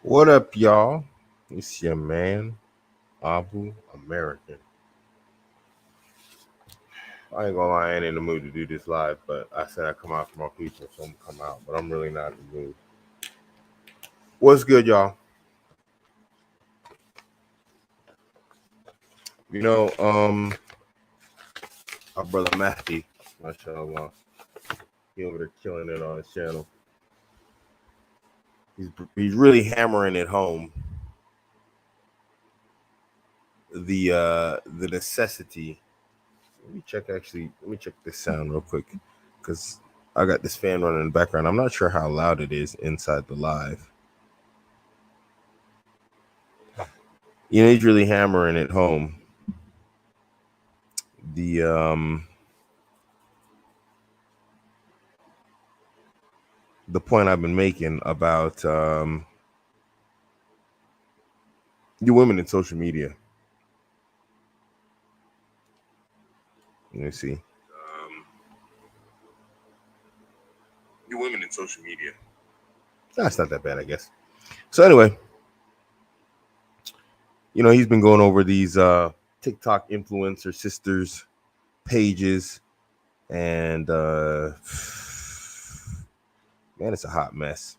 What up, y'all? It's your man, Abuamerican. I ain't gonna lie, I ain't in the mood to do this live, but I said I'd come out for my people, so I'm gonna come out, but I'm really not in the mood. What's good, y'all? You know, our brother Matthew, mashallah, he over there killing it on his channel. He's really hammering it home the necessity. Let me check this sound real quick, because I got this fan running in the background. I'm not sure how loud it is inside the live. You know, he's really hammering it home. The point I've been making about you women in social media. Let me see. You women in social media. That's not that bad, I guess. So anyway, you know, he's been going over these TikTok influencer sisters pages, and man, it's a hot mess.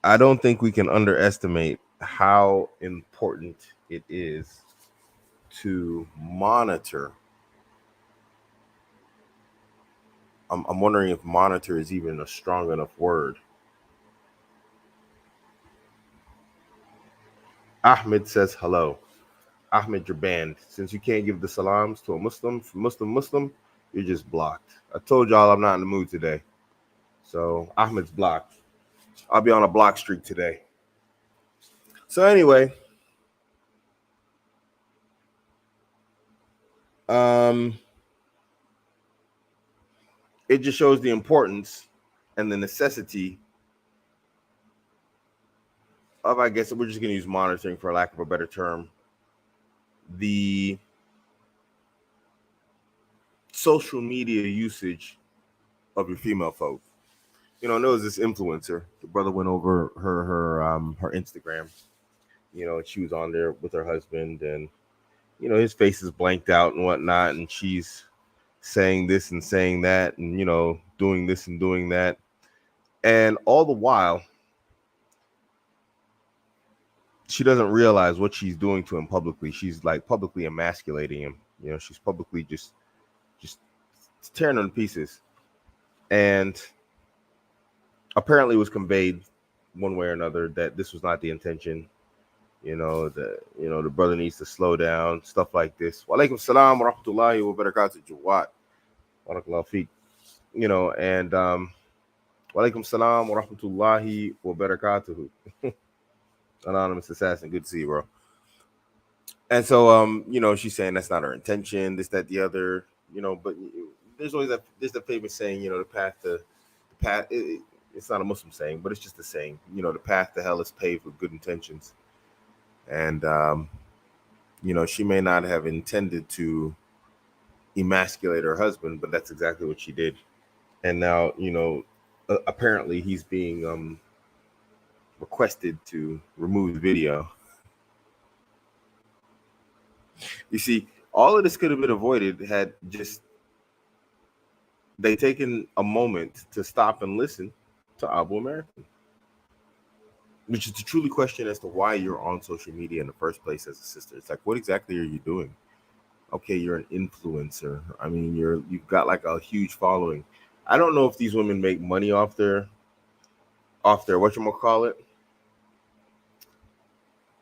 I don't think we can underestimate how important it is to monitor. I'm wondering if monitor is even a strong enough word. Ahmed says hello. Ahmed, you're banned. Since you can't give the salams to a Muslim, you're just blocked. I told y'all I'm not in the mood today. So Ahmed's blocked. I'll be on a block streak today. So anyway, it just shows the importance and the necessity of, I guess we're just going to use monitoring for lack of a better term, the social media usage of your female folk. You know, there was this influencer. The brother went over her Instagram. You know, she was on there with her husband, and you know, his face is blanked out and whatnot, and she's saying this and saying that, and you know, doing this and doing that, and all the while, she doesn't realize what she's doing to him publicly. She's like publicly emasculating him. You know, she's publicly just tearing him to pieces, and apparently, it was conveyed one way or another that this was not the intention. You know, the brother needs to slow down, stuff like this. Wa alaikum salam wa rahmatullahi wa barakatuh, Jawad. Barakallahu feek. You know, and wa alaikum salam wa rahmatullahi wa barakatuh. Anonymous assassin, good to see you, bro. And so, you know, she's saying that's not her intention, this, that, the other, you know, but there's always there's the famous saying, you know, the path, it's not a Muslim saying, but it's just a saying, you know, the path to hell is paved with good intentions. And, you know, she may not have intended to emasculate her husband, but that's exactly what she did. And now, you know, apparently he's being requested to remove the video. You see, all of this could have been avoided had just they taken a moment to stop and listen to Abuamerican, which is to truly question as to why you're on social media in the first place as a sister. It's like, what exactly are you doing? Okay, you're an influencer. I mean, you've got like a huge following. I don't know if these women make money off their whatchamacallit.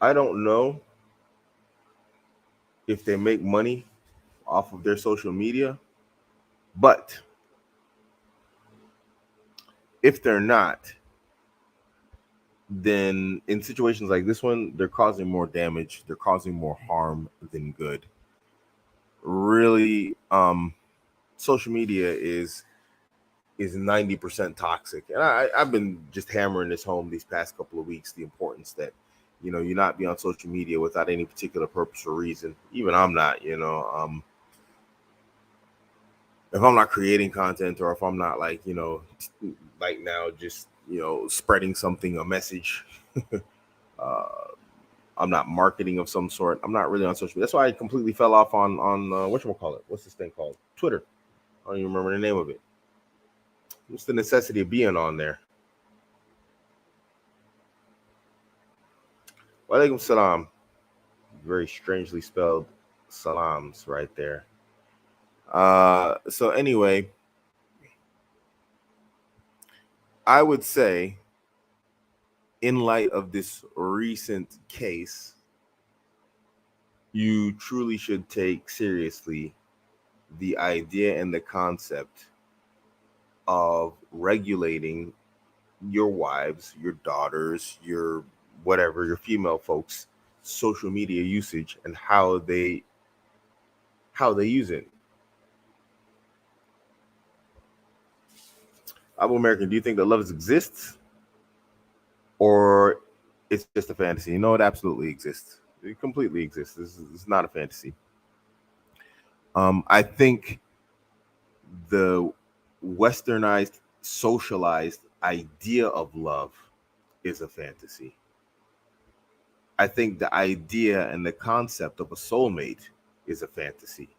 I don't know if they make money off of their social media, but if they're not, then in situations like this one, they're causing more damage, they're causing more harm than good. Really, social media is 90% toxic. And I've been just hammering this home these past couple of weeks, the importance that, you know, you not be on social media without any particular purpose or reason. Even I'm not, you know, if I'm not creating content, or if I'm not like, like now just, spreading something, a message, uh, I'm not marketing of some sort. I'm not really on social media. That's why I completely fell off on whatchamacallit. What's this thing called? Twitter. I don't even remember the name of it. What's the necessity of being on there? Walaikum salam. Very strangely spelled salams right there. So anyway, I would say, in light of this recent case, you truly should take seriously the idea and the concept of regulating your wives, your daughters, your whatever, your female folks' social media usage and how they use it. Abuamerican, do you think that love exists, or it's just a fantasy? No, it absolutely exists. It completely exists. This is not a fantasy. I think the westernized, socialized idea of love is a fantasy. I think the idea and the concept of a soulmate is a fantasy.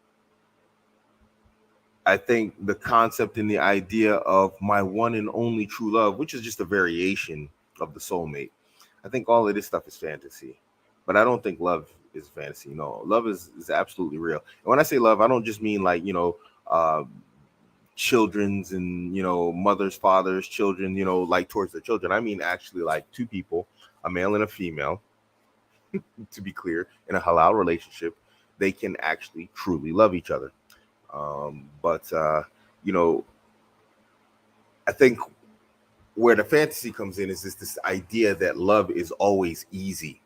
I think the concept and the idea of my one and only true love, which is just a variation of the soulmate, I think all of this stuff is fantasy. But I don't think love is fantasy. No, love is absolutely real. And when I say love, I don't just mean like, uh, children's and, mothers, fathers, children, like towards their children. I mean actually like two people, a male and a female, to be clear, in a halal relationship, they can actually truly love each other. But I think where the fantasy comes in is this idea that love is always easy,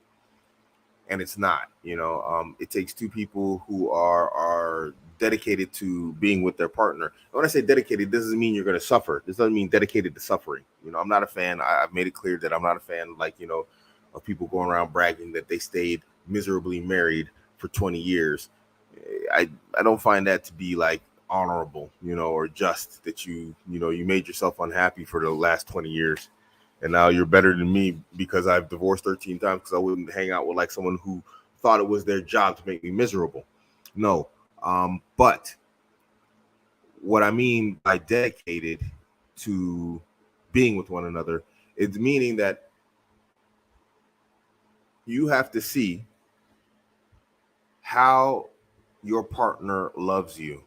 and it's not. It takes two people who are dedicated to being with their partner. And when I say dedicated, this doesn't mean you're going to suffer. This doesn't mean dedicated to suffering. I'm not a fan. I've made it clear that I'm not a fan, like, of people going around bragging that they stayed miserably married for 20 years. I don't find that to be like honorable, or just that you made yourself unhappy for the last 20 years. And now you're better than me because I've divorced 13 times because I wouldn't hang out with like someone who thought it was their job to make me miserable. No. But what I mean by dedicated to being with one another is meaning that you have to see how your partner loves you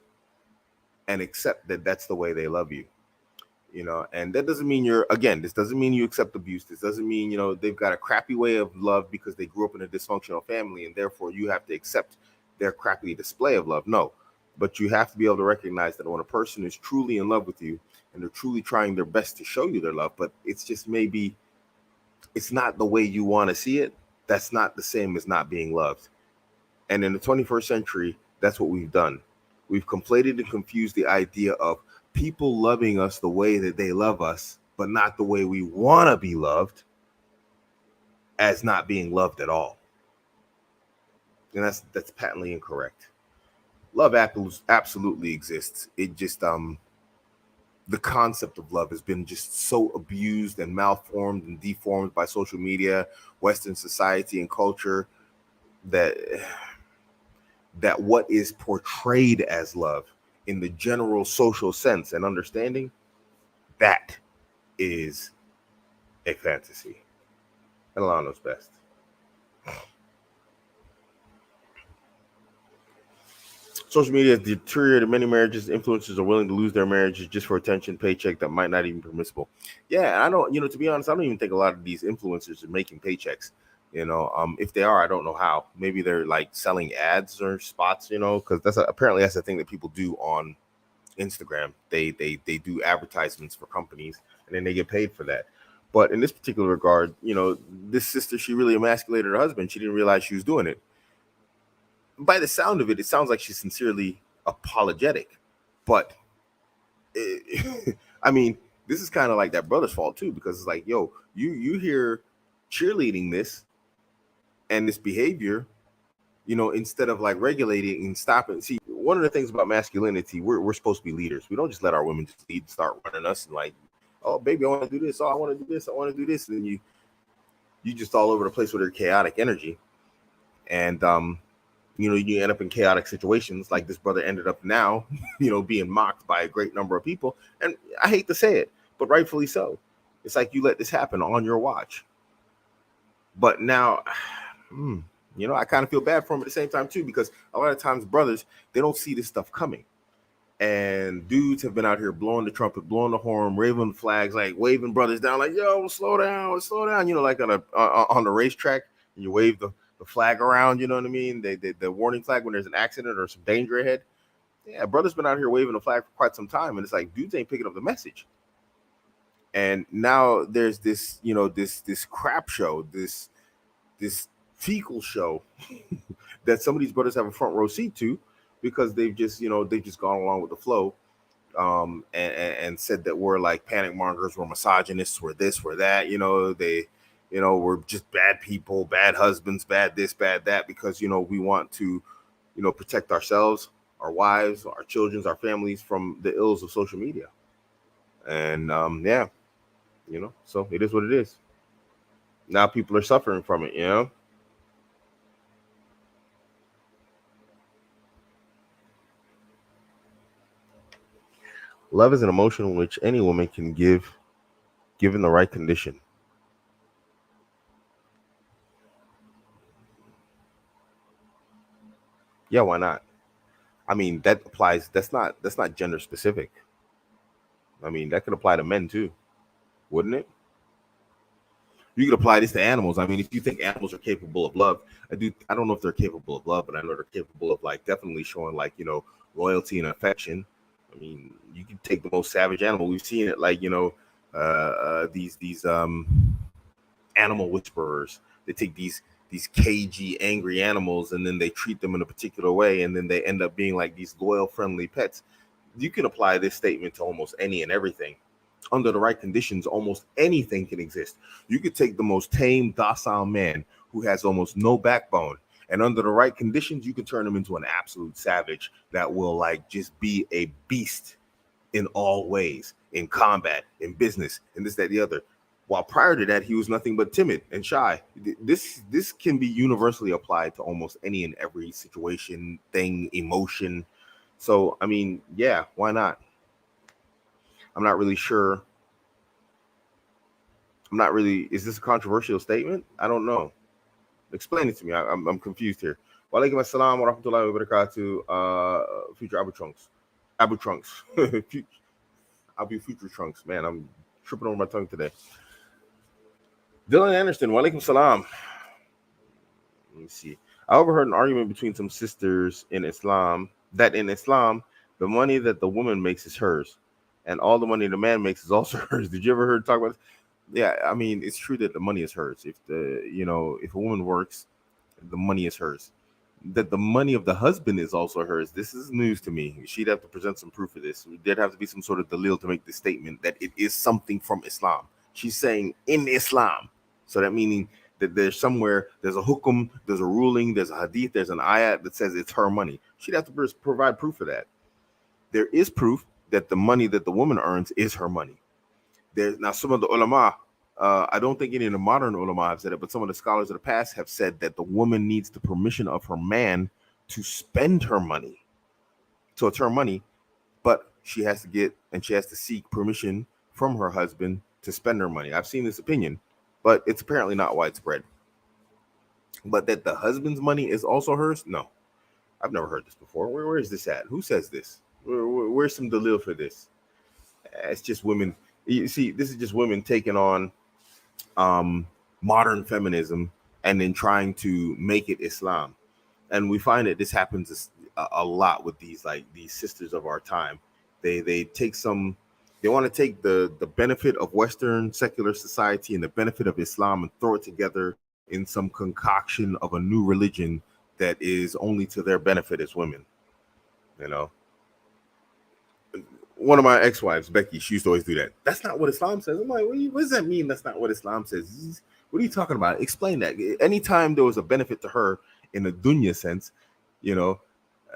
and accept that that's the way they love you. And that doesn't mean this doesn't mean you accept abuse. This doesn't mean, they've got a crappy way of love because they grew up in a dysfunctional family and therefore you have to accept their crappy display of love. No, but you have to be able to recognize that when a person is truly in love with you and they're truly trying their best to show you their love, but it's just maybe it's not the way you want to see it, that's not the same as not being loved. And in the 21st century, that's what we've done. We've conflated and confused the idea of people loving us the way that they love us, but not the way we want to be loved, as not being loved at all. And that's patently incorrect. Love absolutely exists. It just the concept of love has been just so abused and malformed and deformed by social media, Western society and culture, that what is portrayed as love in the general social sense and understanding, that is a fantasy. And Allah knows best. Social media has deteriorated many marriages. Influencers are willing to lose their marriages just for attention, paycheck that might not even be permissible. Yeah, and I don't, to be honest, I don't even think a lot of these influencers are making paychecks. If they are, I don't know how. Maybe they're like selling ads or spots, because apparently that's the thing that people do on Instagram. They do advertisements for companies and then they get paid for that. But in this particular regard, this sister, she really emasculated her husband. She didn't realize she was doing it. By the sound of it, it sounds like she's sincerely apologetic. But I mean, this is kind of like that brother's fault too, because it's like, yo, you hear cheerleading this and this behavior, instead of like regulating and stopping. See, one of the things about masculinity, we're supposed to be leaders. We don't just let our women just lead and start running us and like, oh baby, I want to do this. Oh, I want to do this. I want to do this. And then you just all over the place with your chaotic energy. And you end up in chaotic situations like this brother ended up now, being mocked by a great number of people. And I hate to say it, but rightfully so. It's like you let this happen on your watch. But now, I kind of feel bad for him at the same time too, because a lot of times brothers, they don't see this stuff coming. And dudes have been out here blowing the trumpet, blowing the horn, waving flags, like waving brothers down, like, yo, slow down, like on the racetrack, and you wave the flag around, you know what I mean? The warning flag when there's an accident or some danger ahead. Yeah, brothers been out here waving the flag for quite some time, and it's like dudes ain't picking up the message. And now there's this, this crap show, this fecal show that some of these brothers have a front row seat to, because they've just gone along with the flow, and said that we're like panic mongers, we're misogynists, we're this, we're that, we're just bad people, bad husbands, bad this, bad that, because we want to protect ourselves, our wives, our children, our families from the ills of social media. And so it is what it is. Now people are suffering from it, Love is an emotion which any woman can give, given the right condition. Yeah, why not? I mean, that applies. That's not gender specific. I mean, that could apply to men too, wouldn't it? You could apply this to animals. I mean, if you think animals are capable of love, I don't know if they're capable of love, but I know they're capable of like definitely showing like loyalty and affection. I mean, you can take the most savage animal. We've seen it like these animal whisperers. They take these cagey, angry animals, and then they treat them in a particular way, and then they end up being like these loyal, friendly pets. You can apply this statement to almost any and everything. Under the right conditions, almost anything can exist. You could take the most tame, docile man who has almost no backbone, and under the right conditions, you can turn him into an absolute savage that will like just be a beast in all ways, in combat, in business, and this, that, the other. While prior to that, he was nothing but timid and shy. This can be universally applied to almost any and every situation, thing, emotion. So, I mean, yeah, why not? I'm not really sure. Is this a controversial statement? I don't know. Explain it to me. I'm confused here. Wa alaikum assalam wa rahmatullahi wa barakatuh. Future Abu Trunks. Future Trunks. Man, I'm tripping over my tongue today. Dylan Anderson, wa alaikum salam. Let me see. I overheard an argument between some sisters in Islam that in Islam, the money that the woman makes is hers, and all the money the man makes is also hers. Did you ever hear talk about this? Yeah, I mean, it's true that the money is hers. If if a woman works, the money is hers. That the money of the husband is also hers. This is news to me. She'd have to present some proof of this. There'd have to be some sort of dalil to make the statement that it is something from Islam. She's saying in Islam. So that meaning that there's a hukum, there's a ruling, there's a hadith, there's an ayat that says it's her money. She'd have to provide proof of that. There is proof that the money that the woman earns is her money. There's now some of the ulama, I don't think any of the modern ulama have said it, but some of the scholars of the past have said that the woman needs the permission of her man to spend her money. So it's her money, but she has to seek permission from her husband to spend her money. I've seen this opinion, but it's apparently not widespread. But that the husband's money is also hers? No, I've never heard this before. Where is this at? Who says this? Where's some dalil for this? It's just women. You see, this is just women taking on modern feminism and then trying to make it Islam. And we find that this happens a lot with these sisters of our time. They want to take the benefit of Western secular society and the benefit of Islam and throw it together in some concoction of a new religion that is only to their benefit as women. One of my ex-wives, Becky, she used to always do that. That's not what Islam says. I'm like, what does that mean? That's not what Islam says. What are you talking about? Explain that. Anytime there was a benefit to her in a dunya sense,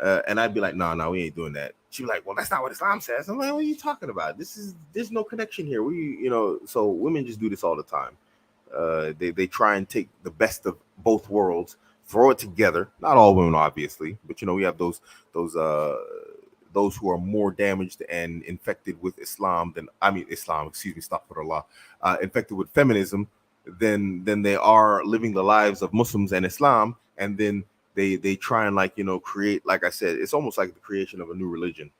And I'd be like, no, we ain't doing that. She'd be like, well, that's not what Islam says. I'm like, what are you talking about? There's no connection here. So women just do this all the time. They try and take the best of both worlds, throw it together. Not all women, obviously, but we have those those who are more damaged and infected with Islam, excuse me, astaghfirullah, infected with feminism than they are living the lives of Muslims and Islam, and then they try and create, like I said, it's almost like the creation of a new religion,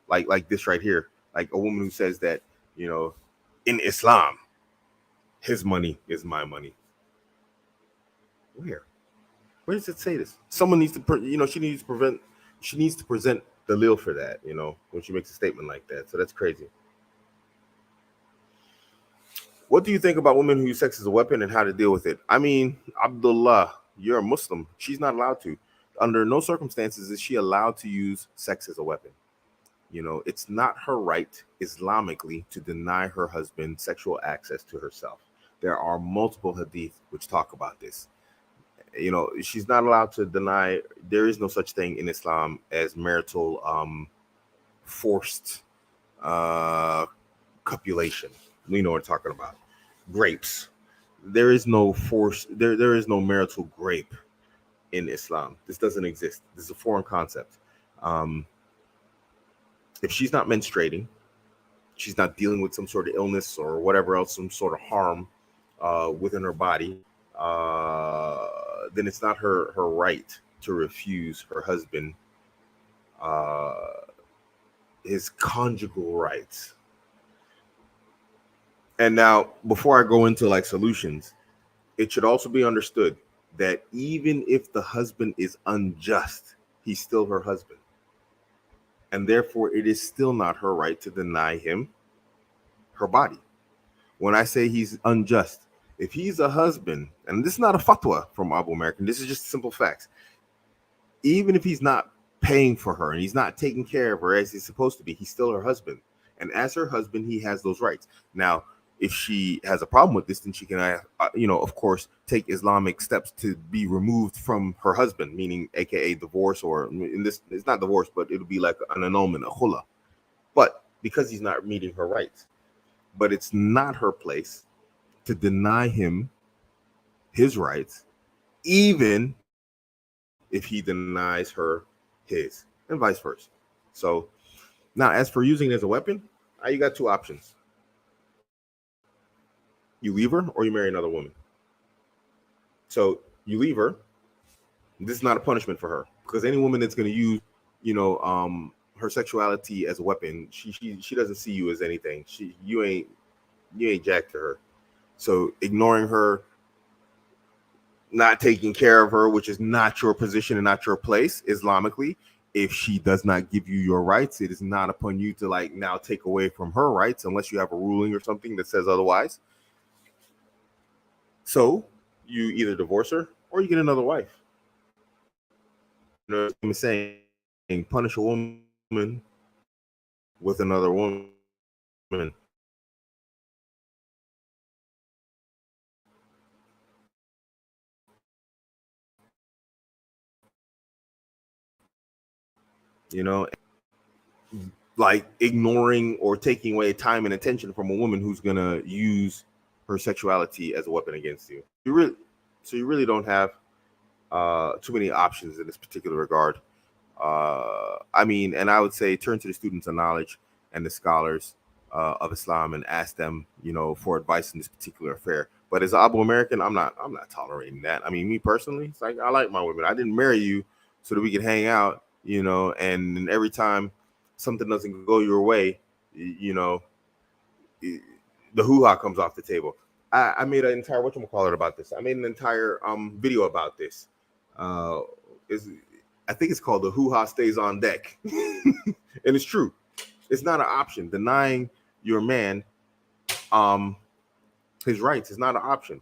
like this right here, like a woman who says that in Islam, his money is my money. Where does it say this? Someone needs to she needs to present the lil for that, when she makes a statement like that. So that's crazy. What do you think about women who use sex as a weapon and how to deal with it? I mean, Abdullah, you're a Muslim. She's not allowed to. Under no circumstances is she allowed to use sex as a weapon. It's not her right Islamically to deny her husband sexual access to herself. There are multiple hadith which talk about this. She's not allowed to deny. There is no such thing in Islam as marital forced copulation. We know what we're talking about. Grapes. There is no force. There is no marital grape in Islam. This doesn't exist. This is a foreign concept. If she's not menstruating, she's not dealing with some sort of illness or whatever else, some sort of harm within her body, then it's not her right to refuse her husband his conjugal rights. And now, before I go into solutions, it should also be understood that even if the husband is unjust, he's still her husband. And therefore, it is still not her right to deny him her body. When I say he's unjust, if he's a husband, and this is not a fatwa from Abuamerican, this is just simple facts. Even if he's not paying for her and he's not taking care of her as he's supposed to be, he's still her husband. And as her husband, he has those rights. Now, if she has a problem with this, then she can, of course, take Islamic steps to be removed from her husband, meaning AKA divorce, or in this, it's not divorce, but it'll be like an annulment, a khula. But because he's not meeting her rights, but it's not her place to deny him his rights, even if he denies her his, and vice versa. So now, as for using it as a weapon, you got two options. You leave her or you marry another woman. So you leave her. This is not a punishment for her, because any woman that's going to use, her sexuality as a weapon, she doesn't see you as anything. You ain't jack to her. So ignoring her, not taking care of her, which is not your position and not your place Islamically. If she does not give you your rights, it is not upon you to now take away from her rights, unless you have a ruling or something that says otherwise. So you either divorce her or you get another wife. I'm saying, punish a woman with another woman. Like ignoring or taking away time and attention from a woman who's gonna use her sexuality as a weapon against you. You really don't have too many options in this particular regard. And I would say turn to the students of knowledge and the scholars of Islam and ask them, for advice in this particular affair. But as an Abuamerican, I'm not tolerating that. I mean, me personally, it's like I like my women. I didn't marry you so that we could hang out, and every time something doesn't go your way, the hoo-ha comes off the table. I made an entire whatchamacallit about this. I made an entire video about this. I think it's called "The Hoo-Ha Stays on Deck," and it's true. It's not an option. Denying your man his rights is not an option.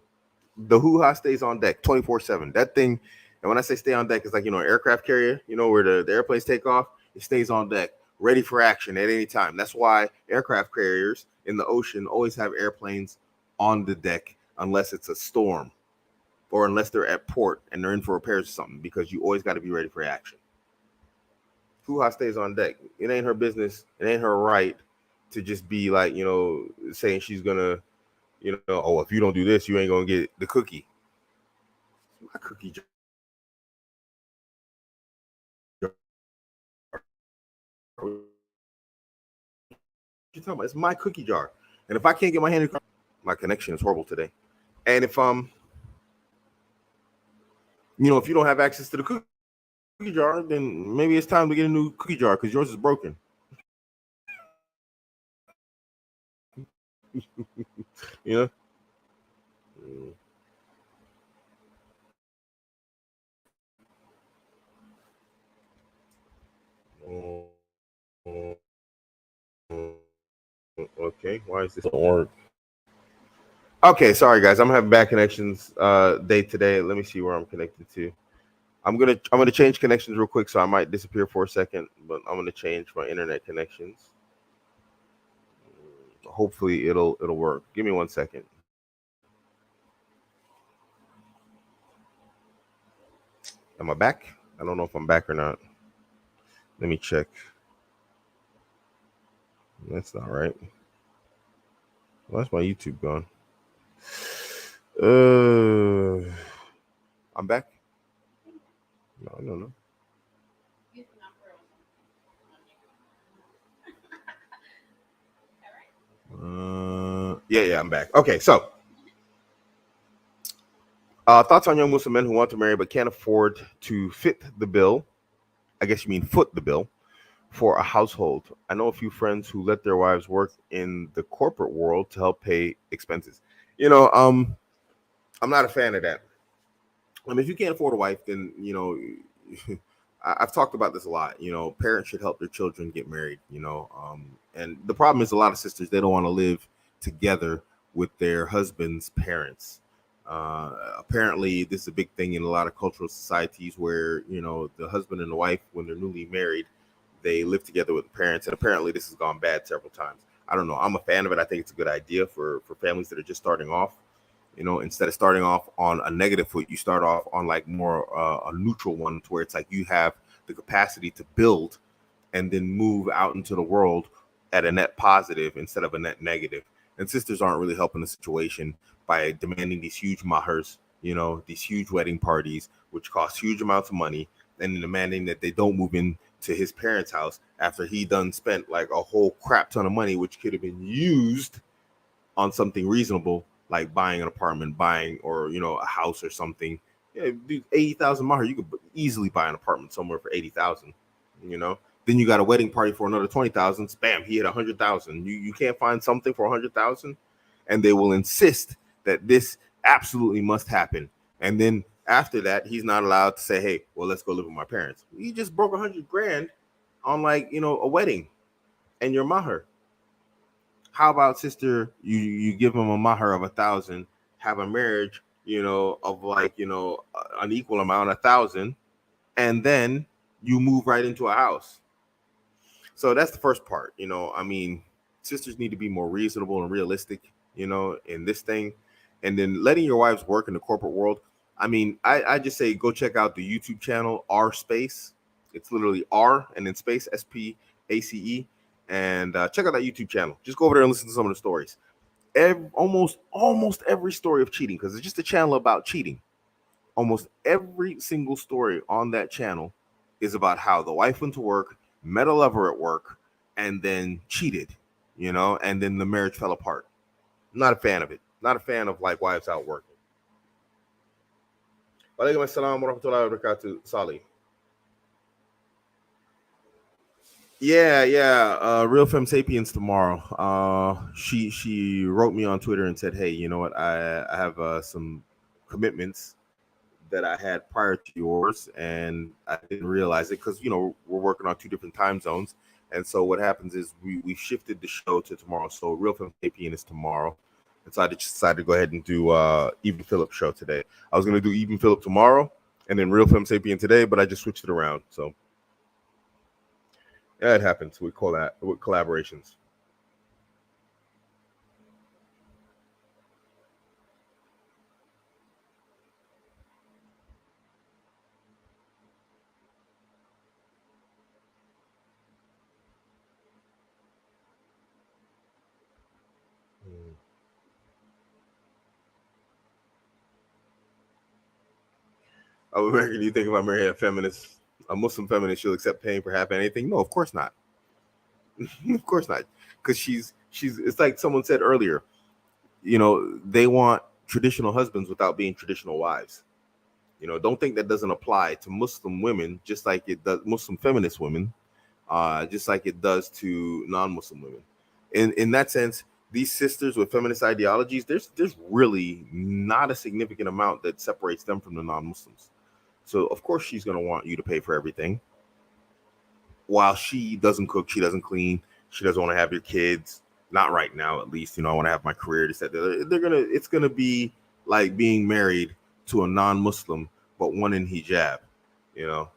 The hoo-ha stays on deck 24/7. That thing, and when I say stay on deck, it's like, an aircraft carrier, where the airplanes take off. It stays on deck, ready for action at any time. That's why aircraft carriers in the ocean always have airplanes on the deck, unless it's a storm or unless they're at port and they're in for repairs or something, because you always got to be ready for action. Fuha stays on deck. It ain't her business. It ain't her right to just be like, saying she's gonna, oh, if you don't do this, you ain't gonna get the cookie. My cookie jar. You're talking about? It's my cookie jar, and if I can't get my hand, my connection is horrible today. And if you don't have access to the cookie jar, then maybe it's time to get a new cookie jar because yours is broken. you know. Okay, why is this on? Okay, sorry guys, I'm having bad connections day today. Let me see where I'm connected to. I'm gonna change connections real quick, so I might disappear for a second, but I'm gonna change my internet connections. Hopefully it'll work. Give me 1 second. Am I back? I don't know if I'm back or not. Let me check. That's not right. Well, that's my YouTube gone. I'm back. No. Yeah, I'm back. Okay, so thoughts on young Muslim men who want to marry but can't afford to fit the bill. I guess you mean foot the bill for a household. I know a few friends who let their wives work in the corporate world to help pay expenses. I'm not a fan of that. I mean, if you can't afford a wife, then I've talked about this a lot. Parents should help their children get married. And the problem is a lot of sisters, they don't want to live together with their husband's parents. Apparently, this is a big thing in a lot of cultural societies where the husband and the wife, when they're newly married, they live together with the parents, and apparently this has gone bad several times. I don't know. I'm a fan of it. I think it's a good idea for families that are just starting off. Instead of starting off on a negative foot, you start off on like more a neutral one, to where it's like you have the capacity to build and then move out into the world at a net positive instead of a net negative. And sisters aren't really helping the situation by demanding these huge mahars, these huge wedding parties, which cost huge amounts of money, and then demanding that they don't move in to his parents' house after he done spent like a whole crap ton of money, which could have been used on something reasonable, like buying an apartment, buying or a house or something. Yeah, dude, 80,000 mahar, you could easily buy an apartment somewhere for 80,000. Then you got a wedding party for another 20,000. Bam, he hit 100,000. You can't find something for 100,000, and they will insist that this absolutely must happen. And then after that, he's not allowed to say, "Hey, well, let's go live with my parents." You just broke 100 grand on like a wedding and your mahar. How about sister? You give him a mahar of 1,000, have a marriage, of like an equal amount, 1,000, and then you move right into a house. So that's the first part. I mean, sisters need to be more reasonable and realistic, in this thing. And then letting your wives work in the corporate world. I mean, I just say go check out the YouTube channel R Space. It's literally R and then space SPACE. And check out that YouTube channel. Just go over there and listen to some of the stories. Almost every story of cheating, because it's just a channel about cheating. Almost every single story on that channel is about how the wife went to work, met a lover at work, and then cheated, and then the marriage fell apart. Not a fan of it. Not a fan of like wives out working. Walaikum assalam wa rahmatullahi wa barakatuh, Sali. Yeah. Real Femme Sapiens tomorrow. She wrote me on Twitter and said, "Hey, you know what? I have some commitments that I had prior to yours, and I didn't realize it because we're working on two different time zones. And so what happens is we shifted the show to tomorrow. So Real Film Sapien is tomorrow, and so I just decided to go ahead and do Even Phillip show today. I was going to do Even Phillip tomorrow, and then Real Film Sapien today, but I just switched it around. So yeah, it happens with collaborations. American, do you think if I marry a feminist, a Muslim feminist, she'll accept paying for half anything? No, of course not. Of course not, because she's. It's like someone said earlier. They want traditional husbands without being traditional wives. Don't think that doesn't apply to Muslim women, just like it does Muslim feminist women, just like it does to non-Muslim women. In that sense, these sisters with feminist ideologies, there's really not a significant amount that separates them from the non-Muslims. So of course she's gonna want you to pay for everything, while she doesn't cook, she doesn't clean, she doesn't want to have your kids. Not right now, at least. I want to have my career. It's gonna be like being married to a non-Muslim, but one in hijab.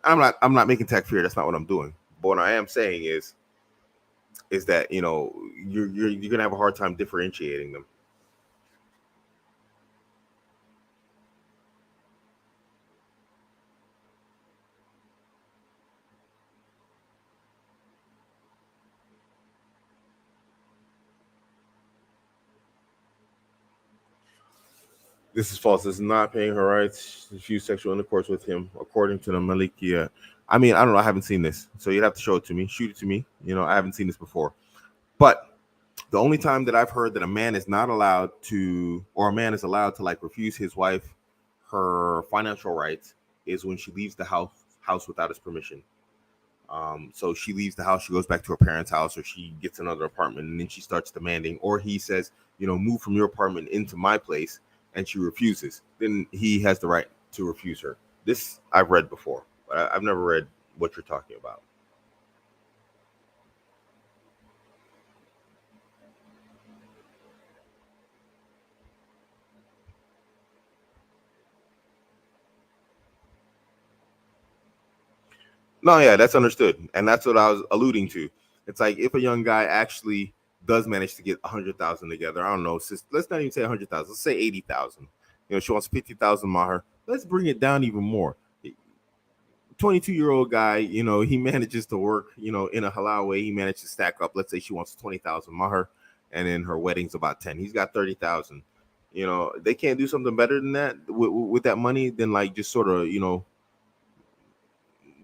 I'm not making tech fear. That's not what I'm doing. But what I am saying is that you're gonna have a hard time differentiating them. This is false. This is not paying her rights to refuse sexual intercourse with him, according to the Malikia. I mean, I don't know. I haven't seen this, so you'd have to show it to me. Shoot it to me. I haven't seen this before. But the only time that I've heard that a man is not allowed to, or a man is allowed to like refuse his wife her financial rights, is when she leaves the house without his permission. So she leaves the house, she goes back to her parents' house, or she gets another apartment, and then she starts demanding, or he says, move from your apartment into my place, and she refuses. Then he has the right to refuse her. This I've read before, but I've never read what you're talking about. No, yeah, that's understood, and that's what I was alluding to. It's like if a young guy actually does manage to get 100,000 together. I don't know. Let's not even say 100,000. Let's say 80,000. She wants 50,000 maher. Let's bring it down even more. 22-year-old guy, he manages to work, in a halal way. He managed to stack up. Let's say she wants 20,000 maher, and then her wedding's about 10. He's got 30,000. They can't do something better than that with that money than like just sort of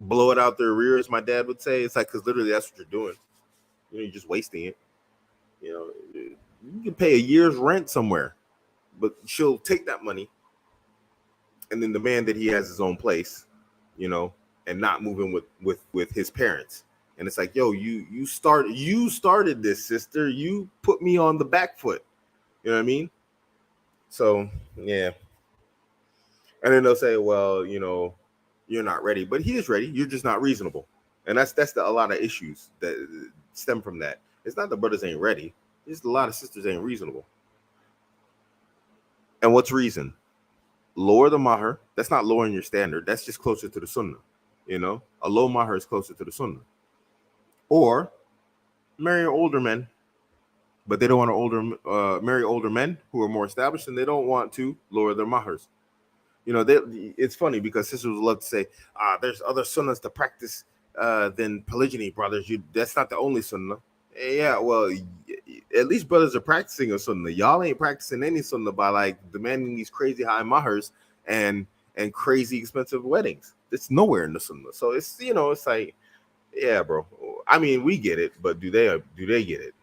blow it out their rears. My dad would say it's like, because literally that's what you're doing. You're just wasting it. You can pay a year's rent somewhere, but she'll take that money and then demand that he has his own place, you know, and not moving with his parents. And it's like, yo, you started this, sister. You put me on the back foot. You know what I mean? So yeah. And then they'll say, well, you're not ready, but he is ready. You're just not reasonable, and a lot of issues that stem from that. It's not the brothers ain't ready. It's just a lot of sisters ain't reasonable. And what's reason? Lower the maher. That's not lowering your standard. That's just closer to the sunnah. A low maher is closer to the sunnah. Or marry older men, but they don't want to marry older men who are more established, and they don't want to lower their mahars. It's funny because sisters would love to say, there's other sunnahs to practice than polygyny, brothers. That's not the only sunnah. Yeah, well, at least brothers are practicing a sunnah. Y'all ain't practicing any sunnah by like demanding these crazy high mahars and crazy expensive weddings. It's nowhere in the sunnah. So it's like, yeah, bro. I mean, we get it, but do they get it?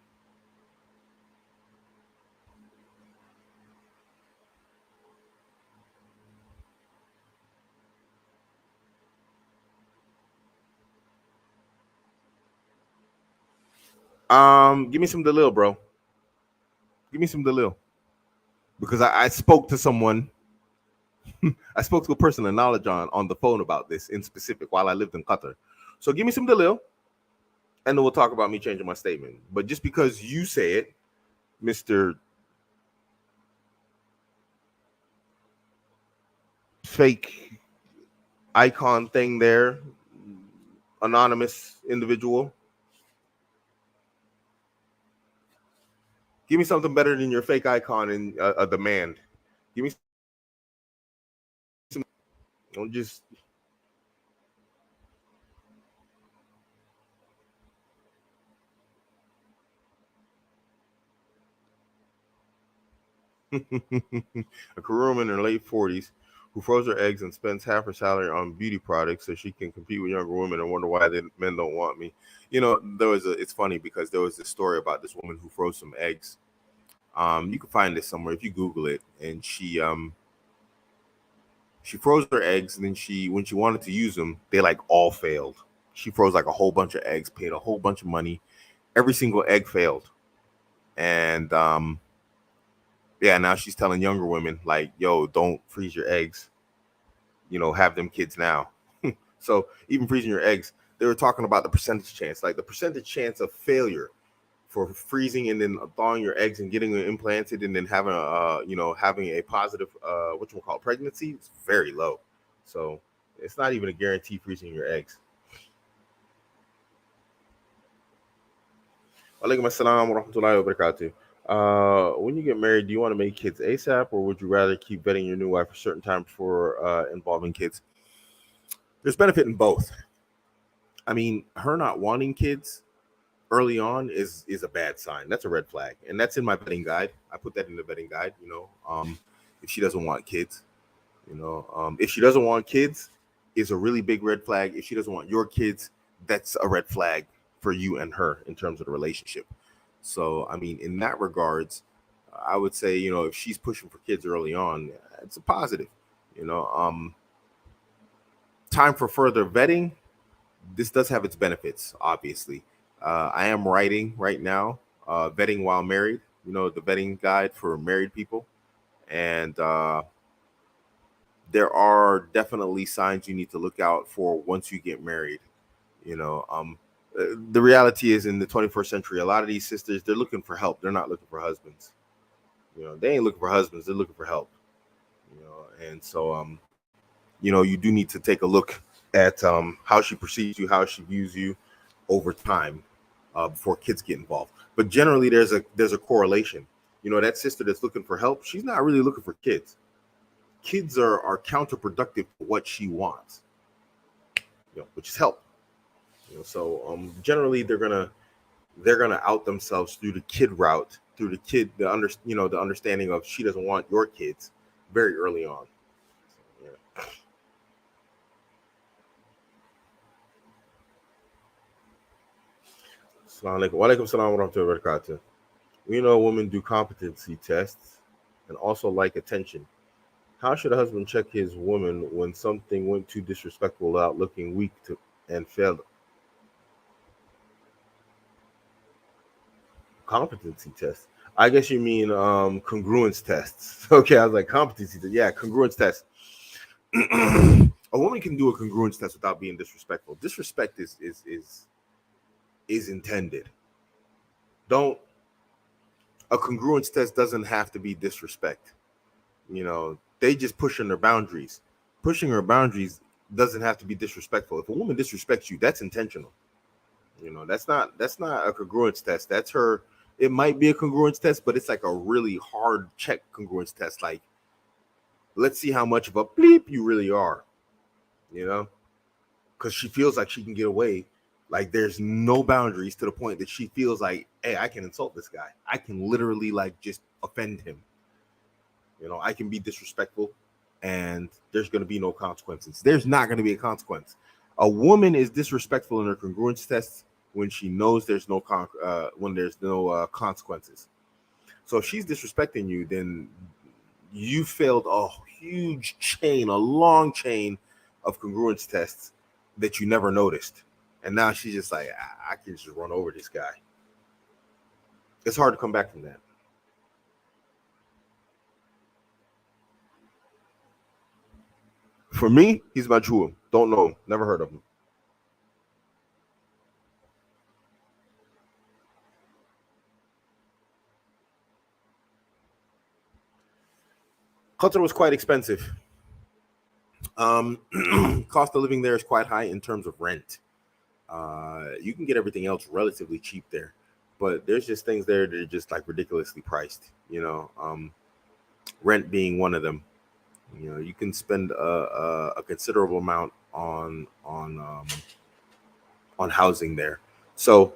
Give me some Dalil, bro. Give me some Dalil. Because I spoke to someone. I spoke to a person of knowledge on the phone about this in specific while I lived in Qatar. So give me some Dalil, and then we'll talk about me changing my statement. But just because you say it, Mr. Fake icon thing there, anonymous individual, give me something better than your fake icon and a demand. Give me some. Don't just. A Karuma in her late 40s who froze her eggs and spends half her salary on beauty products so she can compete with younger women and wonder why men don't want me. It's funny because there was this story about this woman who froze some eggs. You can find this somewhere if you Google it. And she froze her eggs, and then when she wanted to use them, they like all failed. She froze like a whole bunch of eggs, paid a whole bunch of money. Every single egg failed. And yeah, now she's telling younger women like, yo, don't freeze your eggs. Have them kids now. So even freezing your eggs, they were talking about the percentage chance, like the percentage chance of failure for freezing and then thawing your eggs and getting them implanted and then having a positive pregnancy is very low. So it's not even a guarantee freezing your eggs. Alaikum assalam wa rahmatullahi wa barakatuh. When you get married, do you want to make kids ASAP, or would you rather keep vetting your new wife a certain time before involving kids? There's benefit in both. I mean, her not wanting kids early on is a bad sign. That's a red flag, and that's in my vetting guide. I put that in the vetting guide. If she doesn't want kids, if she doesn't want kids, is a really big red flag. If she doesn't want your kids, that's a red flag for you and her in terms of the relationship. So, I mean, in that regards, I would say, if she's pushing for kids early on, it's a positive. Time for further vetting. This does have its benefits, obviously. I am writing right now, vetting while married, the vetting guide for married people. And there are definitely signs you need to look out for once you get married. The reality is in the 21st century, a lot of these sisters, they're looking for help. They're not looking for husbands. They ain't looking for husbands. They're looking for help. And so, you do need to take a look at how she perceives you, how she views you over time before kids get involved. But generally, there's a correlation. That sister that's looking for help, she's not really looking for kids. Kids are counterproductive to what she wants, which is help. So generally, they're gonna out themselves through the kid route, through the understanding of she doesn't want your kids very early on. So, yeah. Assalamu alaikum. Wa alaikum salam wa rahmatullahi wa barakatuh. We know women do competency tests and also like attention. How should a husband check his woman when something went too disrespectful without looking weak and failed? Competency test. I guess you mean congruence tests. Okay, I was like competency test. Yeah, congruence test. A woman can do a congruence test without being disrespectful. Disrespect is intended. A congruence test doesn't have to be disrespect. They just pushing their boundaries. Pushing her boundaries doesn't have to be disrespectful. If a woman disrespects you, that's intentional. That's not a congruence test. That's her. It might be a congruence test, but it's like a really hard check congruence test. Like, let's see how much of a bleep you really are. Because she feels like she can get away. Like there's no boundaries to the point that she feels like, hey, I can insult this guy. I can literally like just offend him. I can be disrespectful and there's going to be no consequences. There's not going to be a consequence. A woman is disrespectful in her congruence tests when she knows there's no consequences. So if she's disrespecting you, then you failed a huge chain, a long chain of congruence tests that you never noticed. And now she's just like, I can just run over this guy. It's hard to come back from that. For me, he's Majhul. Don't know him. Never heard of him. Qatar was quite expensive. Cost of living there is quite high in terms of rent. You can get everything else relatively cheap there, but there's just things there that are just like ridiculously priced. Rent being one of them. You can spend a considerable amount on housing there. So,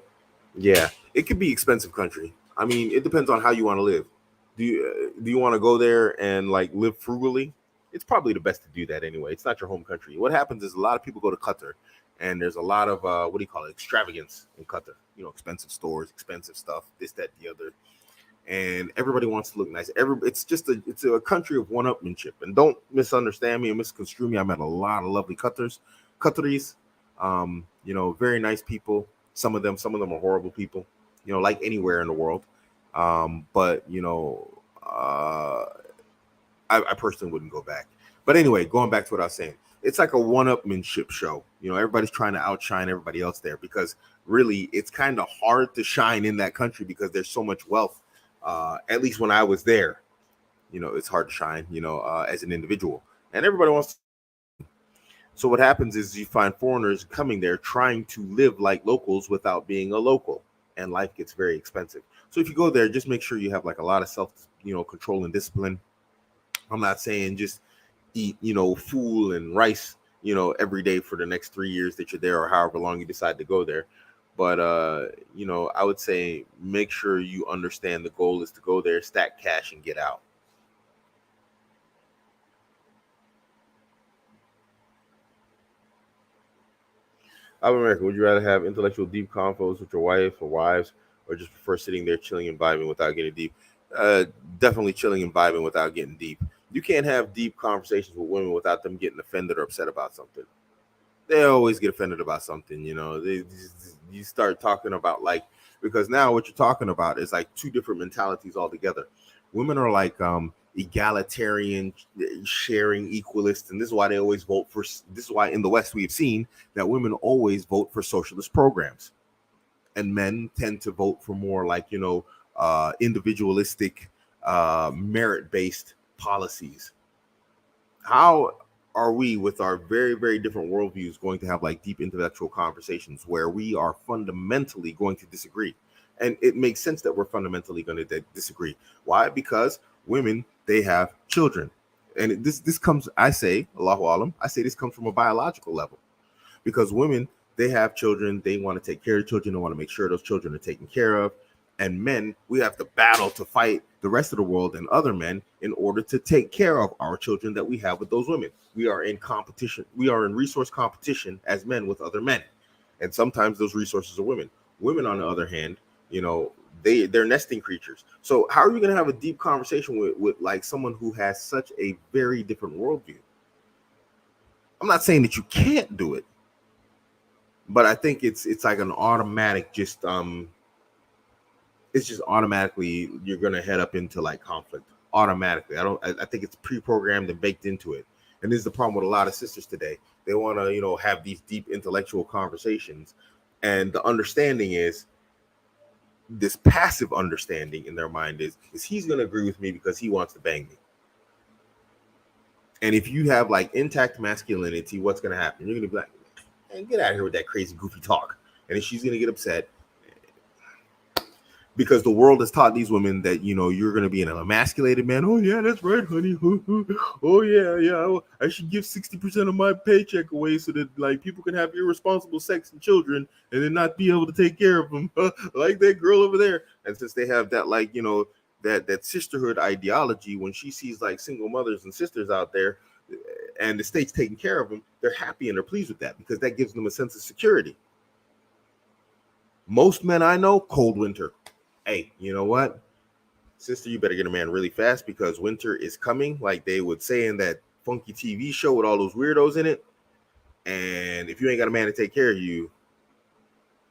yeah, it could be expensive country. I mean, it depends on how you want to live. Do you want to go there and like live frugally? it's probably the best to do that anyway. It's not your home country. What happens is a lot of people go to Qatar, and there's a lot of what do you call it, extravagance in Qatar. Expensive stores, expensive stuff, this, that, the other, and everybody wants to look nice. It's a country of one-upmanship. And don't misunderstand me and misconstrue me. I met a lot of lovely Qataris, very nice people. Some of them are horrible people, like anywhere in the world. But I personally wouldn't go back. But anyway, going back to what I was saying, it's like a one-upmanship show. Everybody's trying to outshine everybody else there, because really it's kind of hard to shine in that country because there's so much wealth. At least when I was there, it's hard to shine, as an individual, and everybody wants to. So what happens is you find foreigners coming there trying to live like locals without being a local, and life gets very expensive. So if you go there, just make sure you have like a lot of self, control and discipline. I'm not saying just eat, fool and rice, every day for the next 3 years that you're there, or however long you decide to go there. But, I would say make sure you understand the goal is to go there, stack cash, and get out. Abuamerican, would you rather have intellectual deep convos with your wife or wives, or just prefer sitting there chilling and vibing without getting deep? Definitely chilling and vibing without getting deep. You can't have deep conversations with women without them getting offended or upset about something. They always get offended about something, you start talking about, like, because now what you're talking about is like two different mentalities altogether. Women are like egalitarian, sharing, equalist, and this is why they always vote for. This is why in the West we have seen that women always vote for socialist programs, and men tend to vote for more like individualistic, merit-based policies. How are we, with our very, very different worldviews, going to have like deep intellectual conversations where we are fundamentally going to disagree? And it makes sense that we're fundamentally going to disagree. Why? Because women, they have children. And this comes, I say, Allahu Alam, I say this comes from a biological level. Because women, they have children, they want to take care of children, they want to make sure those children are taken care of. And men, we have to battle to fight the rest of the world and other men in order to take care of our children that we have with those women. We are in competition. We are in resource competition as men with other men. And sometimes those resources are women. Women, on the other hand, they're nesting creatures. So how are you going to have a deep conversation with like someone who has such a very different worldview? I'm not saying that you can't do it, but I think it's like an automatic, it's just automatically you're going to head up into like conflict automatically. I think it's pre-programmed and baked into it. And this is the problem with a lot of sisters today. They want to, have these deep intellectual conversations. And the understanding is, this passive understanding in their mind is he's going to agree with me because he wants to bang me. And if you have like intact masculinity, what's going to happen? You're going to be like, hey, get out of here with that crazy, goofy talk. And then she's going to get upset, because the world has taught these women that, you're going to be an emasculated man. Oh, yeah, that's right, honey. Oh, yeah. I should give 60% of my paycheck away so that, like, people can have irresponsible sex and children and then not be able to take care of them, like that girl over there. And since they have that, like, that sisterhood ideology, when she sees, like, single mothers and sisters out there and the state's taking care of them, they're happy and they're pleased with that because that gives them a sense of security. Most men I know, cold winter. Hey, you know what, sister, you better get a man really fast because winter is coming, like they would say in that funky TV show with all those weirdos in it. And if you ain't got a man to take care of you,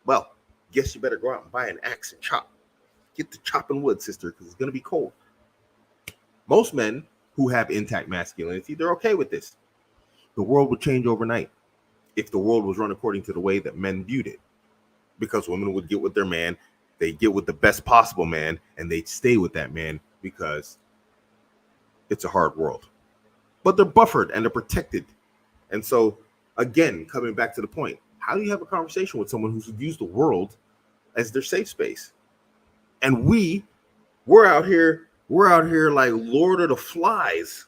well, guess you better go out and buy an axe and chop. Get to chopping wood, sister, because it's going to be cold. Most men who have intact masculinity, they're okay with this. The world would change overnight if the world was run according to the way that men viewed it, because women would get with their man. They get with the best possible man, and they stay with that man because it's a hard world. But they're buffered and they're protected. And so, again, coming back to the point, how do you have a conversation with someone who views the world as their safe space? And we're out here like Lord of the Flies.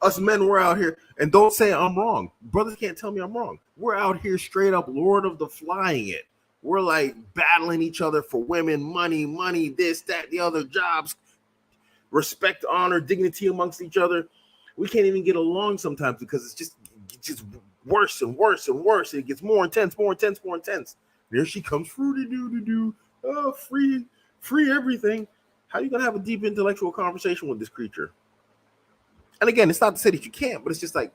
Us men, we're out here, and don't say I'm wrong. Brothers can't tell me I'm wrong. We're out here straight up Lord of the Flying it. We're like battling each other for women, money, this, that, the other, jobs, respect, honor, dignity amongst each other. We can't even get along sometimes because it's just worse and worse and worse. It gets more intense, more intense, more intense. There she comes, fruity doo. Oh, free everything. How are you gonna have a deep intellectual conversation with this creature? And again, it's not to say that you can't, but it's just like,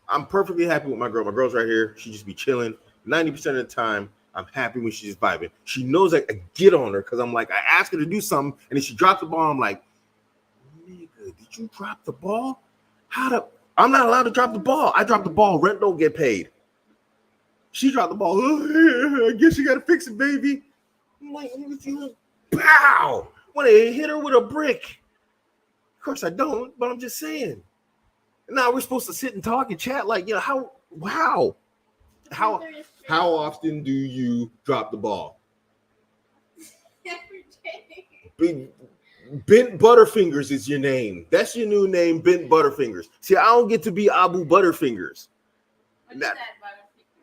I'm perfectly happy with my girl. My girl's right here. She just be chilling 90% of the time. I'm happy when she's just vibing. She knows I get on her because I'm like, I asked her to do something, and then she dropped the ball. I'm like, nigga, did you drop the ball? I'm not allowed to drop the ball. I dropped the ball. Rent don't get paid. She dropped the ball. Oh, I guess you got to fix it, baby. I'm like, pow! When they hit her with a brick. Of course I don't, but I'm just saying. Now we're supposed to sit and talk and chat like, you know, how often do you drop the ball? Every day. Bent Butterfingers is your name. That's your new name, Bent Butterfingers. See, I don't get to be Abu Butterfingers. What is that,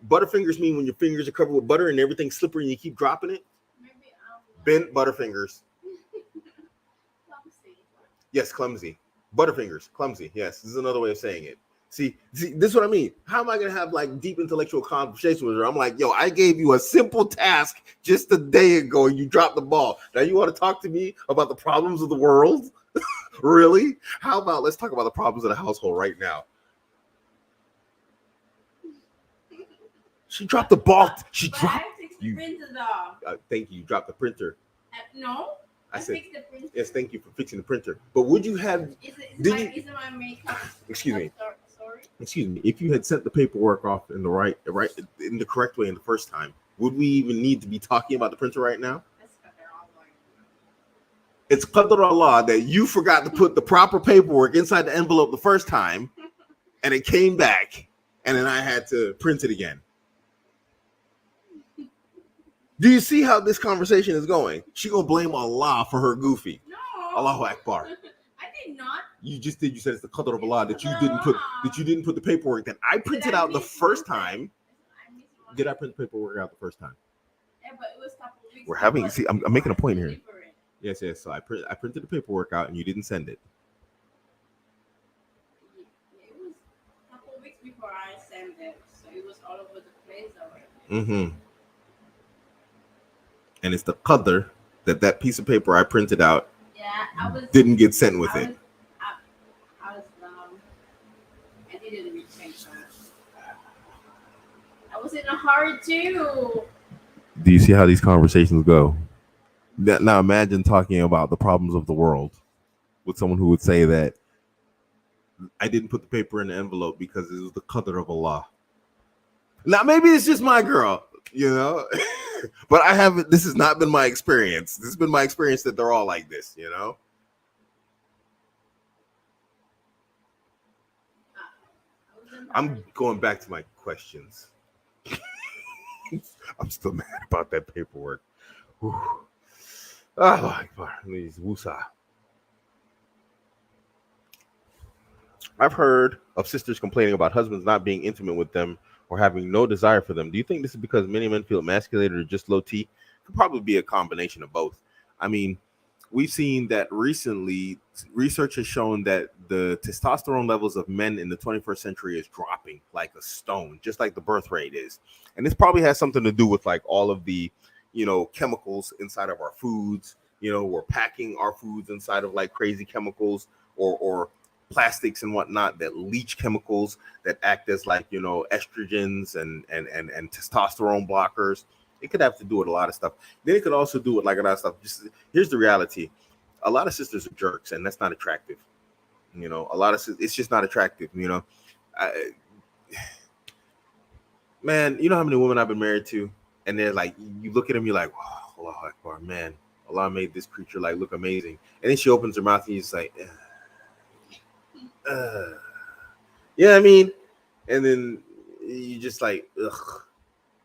Butterfingers mean when your fingers are covered with butter and everything's slippery and you keep dropping it. Maybe Bent Butterfingers. Clumsy. Yes, clumsy. Butterfingers, clumsy. Yes, this is another way of saying it. See, this is what I mean. How am I going to have like deep intellectual conversation with her? I'm like, yo, I gave you a simple task just a day ago and you dropped the ball. Now you want to talk to me about the problems of the world? Really? How about let's talk about the problems of the household right now? She dropped the ball. She dropped. Thank you. You dropped the printer. No. I said, yes, thank you for fixing the printer. But would you have? Is my makeup? Excuse me. Sorry. Excuse me. If you had sent the paperwork off in the correct way in the first time, would we even need to be talking about the printer right now? It's Qatar Allah that you forgot to put the proper paperwork inside the envelope the first time, and it came back, and then I had to print it again. Do you see how this conversation is going? She gonna blame Allah for her goofy. No. Allahu Akbar. I did not. You just did. You said it's the qadr of Allah that you didn't put the paperwork that I printed out the first time. Did I print the paperwork out the first time? Yeah, but it was a couple of weeks. We're having. See, I'm making a point here. Yes. So I printed the paperwork out and you didn't send it. It was a couple of weeks before I sent it, so it was all over the place already. Mm-hmm. And it's the qadr that piece of paper I printed out didn't get sent with it. I didn't recheck that. I was in a hurry too. Do you see how these conversations go? Now imagine talking about the problems of the world with someone who would say that I didn't put the paper in the envelope because it was the qadr of Allah. Now maybe it's just my girl, you know. But I haven't. This has not been my experience. This has been my experience that they're all like this, you know. I'm going back to my questions. I'm still mad about that paperwork. Whew. Oh, please, woosah. I've heard of sisters complaining about husbands not being intimate with them or having no desire for them. Do you think this is because many men feel emasculated or just low T? Could probably be a combination of both. I mean, we've seen that recently. Research has shown that the testosterone levels of men in the 21st century is dropping like a stone, just like the birth rate is. And this probably has something to do with like all of the, you know, chemicals inside of our foods. You know, we're packing our foods inside of like crazy chemicals or plastics and whatnot that leach chemicals that act as like, you know, estrogens and testosterone blockers. It could have to do with a lot of stuff. Then it could also do with like a lot of stuff. Just here's the reality: a lot of sisters are jerks, and that's not attractive. You know, it's just not attractive. You know, man, you know how many women I've been married to, and they're like, you look at them, you're like, wow, Allahu Akbar, man, Allah made this creature like look amazing, and then she opens her mouth and you're just like, yeah, I mean, and then you just like, ugh.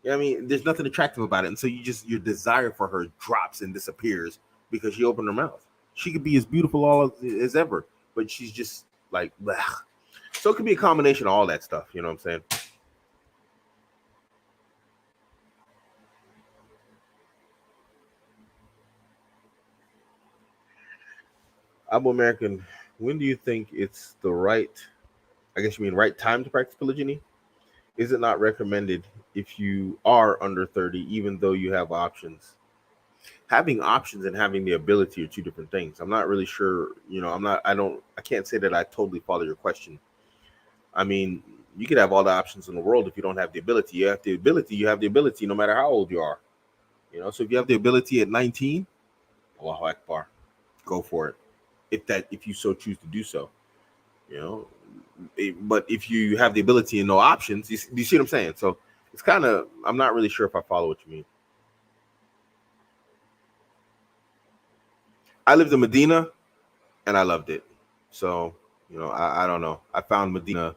Yeah, I mean, there's nothing attractive about it, and so your desire for her drops and disappears because she opened her mouth. She could be as beautiful as ever, but she's just like, bleh. So it could be a combination of all that stuff. You know what I'm saying? Abuamerican, when do you think it's the right, I guess you mean right time to practice polygyny? Is it not recommended if you are under 30, even though you have options? Having options and having the ability are two different things. I'm not really sure, I can't say that I totally follow your question. I mean, you could have all the options in the world if you don't have the ability. You have the ability no matter how old you are. So if you have the ability at 19, Allahu Akbar, go for it. If you so choose to do so, you know. But if you have the ability and no options, you see what I'm saying? So it's kind of, I'm not really sure if I follow what you mean. I lived in Medina and I loved it. So, I don't know. I found Medina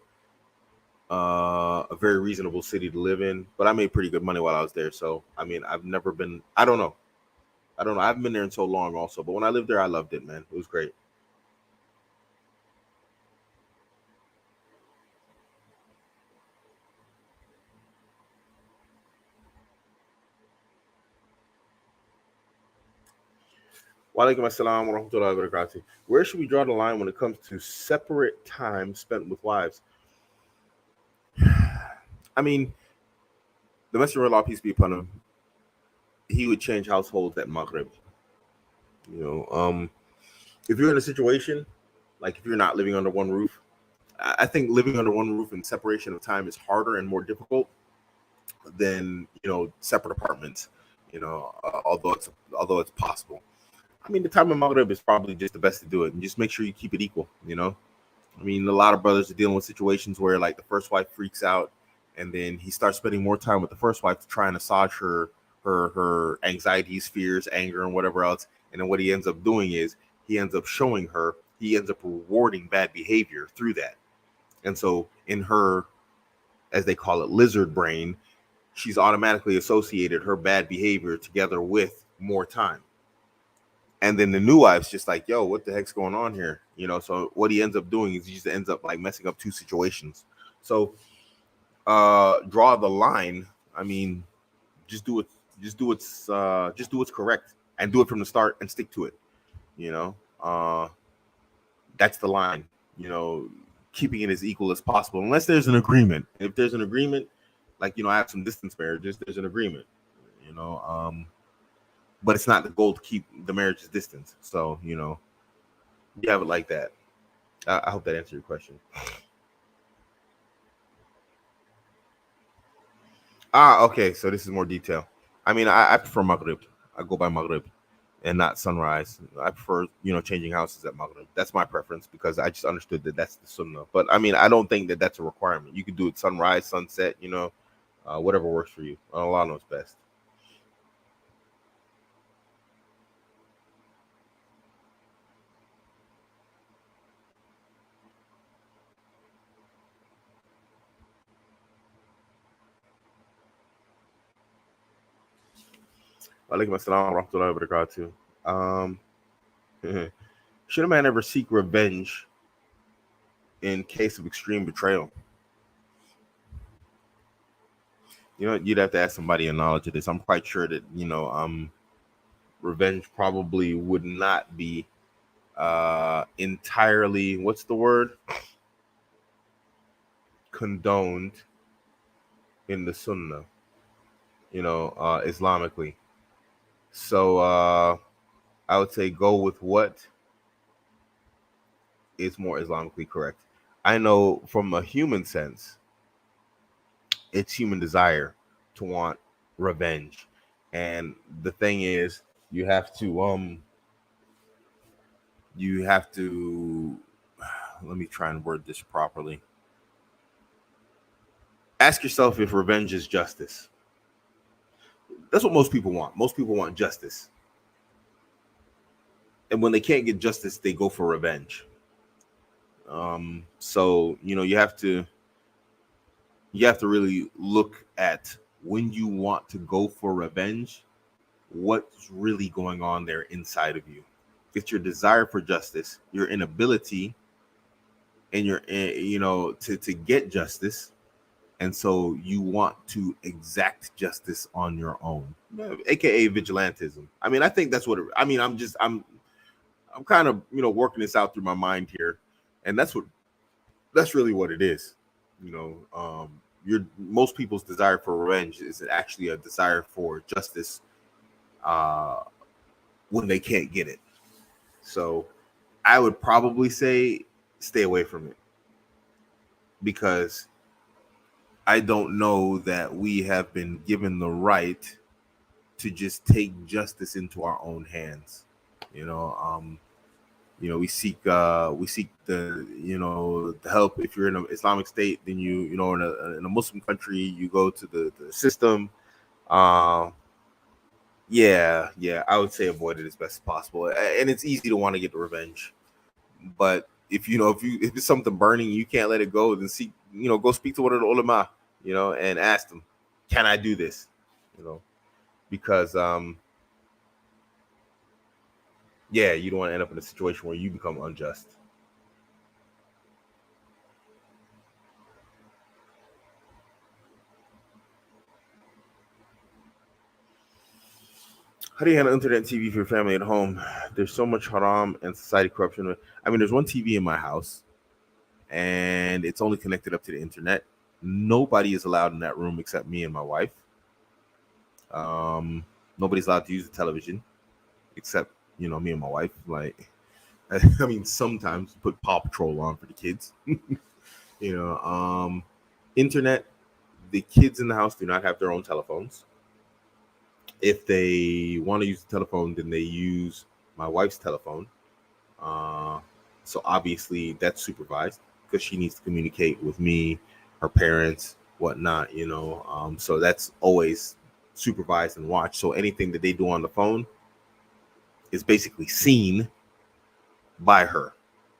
a very reasonable city to live in, but I made pretty good money while I was there. So, I mean, I've never been, I don't know. I don't know. I haven't been there in so long also, but when I lived there, I loved it, man. It was great. Walaikum assalam wa rahmatullahi wa barakatuh. Where should we draw the line when it comes to separate time spent with wives? I mean, the Messenger of Allah, peace be upon him, he would change households at Maghrib. You know, if you're in a situation, like if you're not living under one roof, I think living under one roof and separation of time is harder and more difficult than, separate apartments. Although it's possible. I mean, the time of Maghrib is probably just the best to do it, and just make sure you keep it equal. I mean, a lot of brothers are dealing with situations where like the first wife freaks out, and then he starts spending more time with the first wife to try and massage her anxieties, fears, anger, and whatever else. And then what he ends up doing is he ends up showing her, he ends up rewarding bad behavior through that. And so in her, as they call it, lizard brain, she's automatically associated her bad behavior together with more time. And then the new wife's just like, yo, what the heck's going on here? So what he ends up doing is he just ends up like messing up two situations. So draw the line. I mean, just do it, just do what's correct and do it from the start and stick to it. You know, uh that's the line. Keeping it as equal as possible, unless there's an agreement. If there's an agreement, like I have some distance marriages, there's an agreement. You know, but it's not the goal to keep the marriage's distance. So, you have it like that. I hope that answered your question. Okay. So this is more detail. I mean, I prefer Maghrib. I go by Maghrib and not sunrise. I prefer, changing houses at Maghrib. That's my preference because I just understood that that's the sunnah. But I mean, I don't think that that's a requirement. You can do it sunrise, sunset, whatever works for you. Allah knows best. Walaikum assalam wa rahmatullahi wa barakatuh. Um, should a man ever seek revenge in case of extreme betrayal? You'd have to ask somebody in knowledge of this. I'm quite sure that, revenge probably would not be entirely, what's the word? Condoned in the Sunnah, Islamically. So I would say go with what is more Islamically correct. I know from a human sense, it's human desire to want revenge. And the thing is, you have to let me try and word this properly. Ask yourself if revenge is justice. That's what most people want. Most people want justice. And when they can't get justice, they go for revenge. So you have to really look at when you want to go for revenge, what's really going on there inside of you. It's your desire for justice, your inability, and to get justice, and so you want to exact justice on your own, aka vigilantism. I mean, I think that's what I mean. I'm I'm kind of, working this out through my mind here, and that's really what it is. Your most people's desire for revenge is actually a desire for justice uh, when they can't get it. So I would probably say stay away from it, because I don't know that we have been given the right to just take justice into our own hands. You know, we seek the help. If you're in an Islamic state, then in a Muslim country, you go to the system. Um, yeah, I would say avoid it as best as possible. And it's easy to want to get the revenge, but if it's something burning, you can't let it go. Then go speak to one of the ulama, and ask them, can I do this? Because yeah, you don't want to end up in a situation where you become unjust. How do you handle internet and TV for your family at home? There's so much haram and society corruption. I mean, there's one TV in my house, and it's only connected up to the internet. Nobody is allowed in that room except me and my wife. Um, Nobody's allowed to use the television except me and my wife. Like, I mean, sometimes put Paw Patrol on for the kids. you know, um, Internet. The kids in the house do not have their own telephones. If they want to use the telephone, then they use my wife's telephone. Uh, so obviously that's supervised because she needs to communicate with me, her parents, whatnot. So that's always supervised and watched. So anything that they do on the phone is basically seen by her.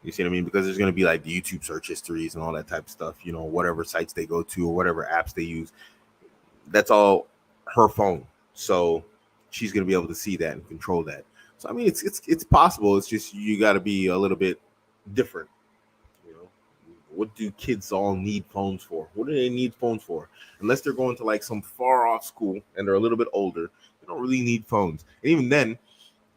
You see what I mean? Because there's going to be like the YouTube search histories and all that type of stuff. Whatever sites they go to or whatever apps they use, that's all her phone. So she's going to be able to see that and control that. So I mean, it's possible. It's just you got to be a little bit different. You know, what do kids all need phones for? What do they need phones for? Unless they're going to like some far off school and they're a little bit older, they don't really need phones. And even then,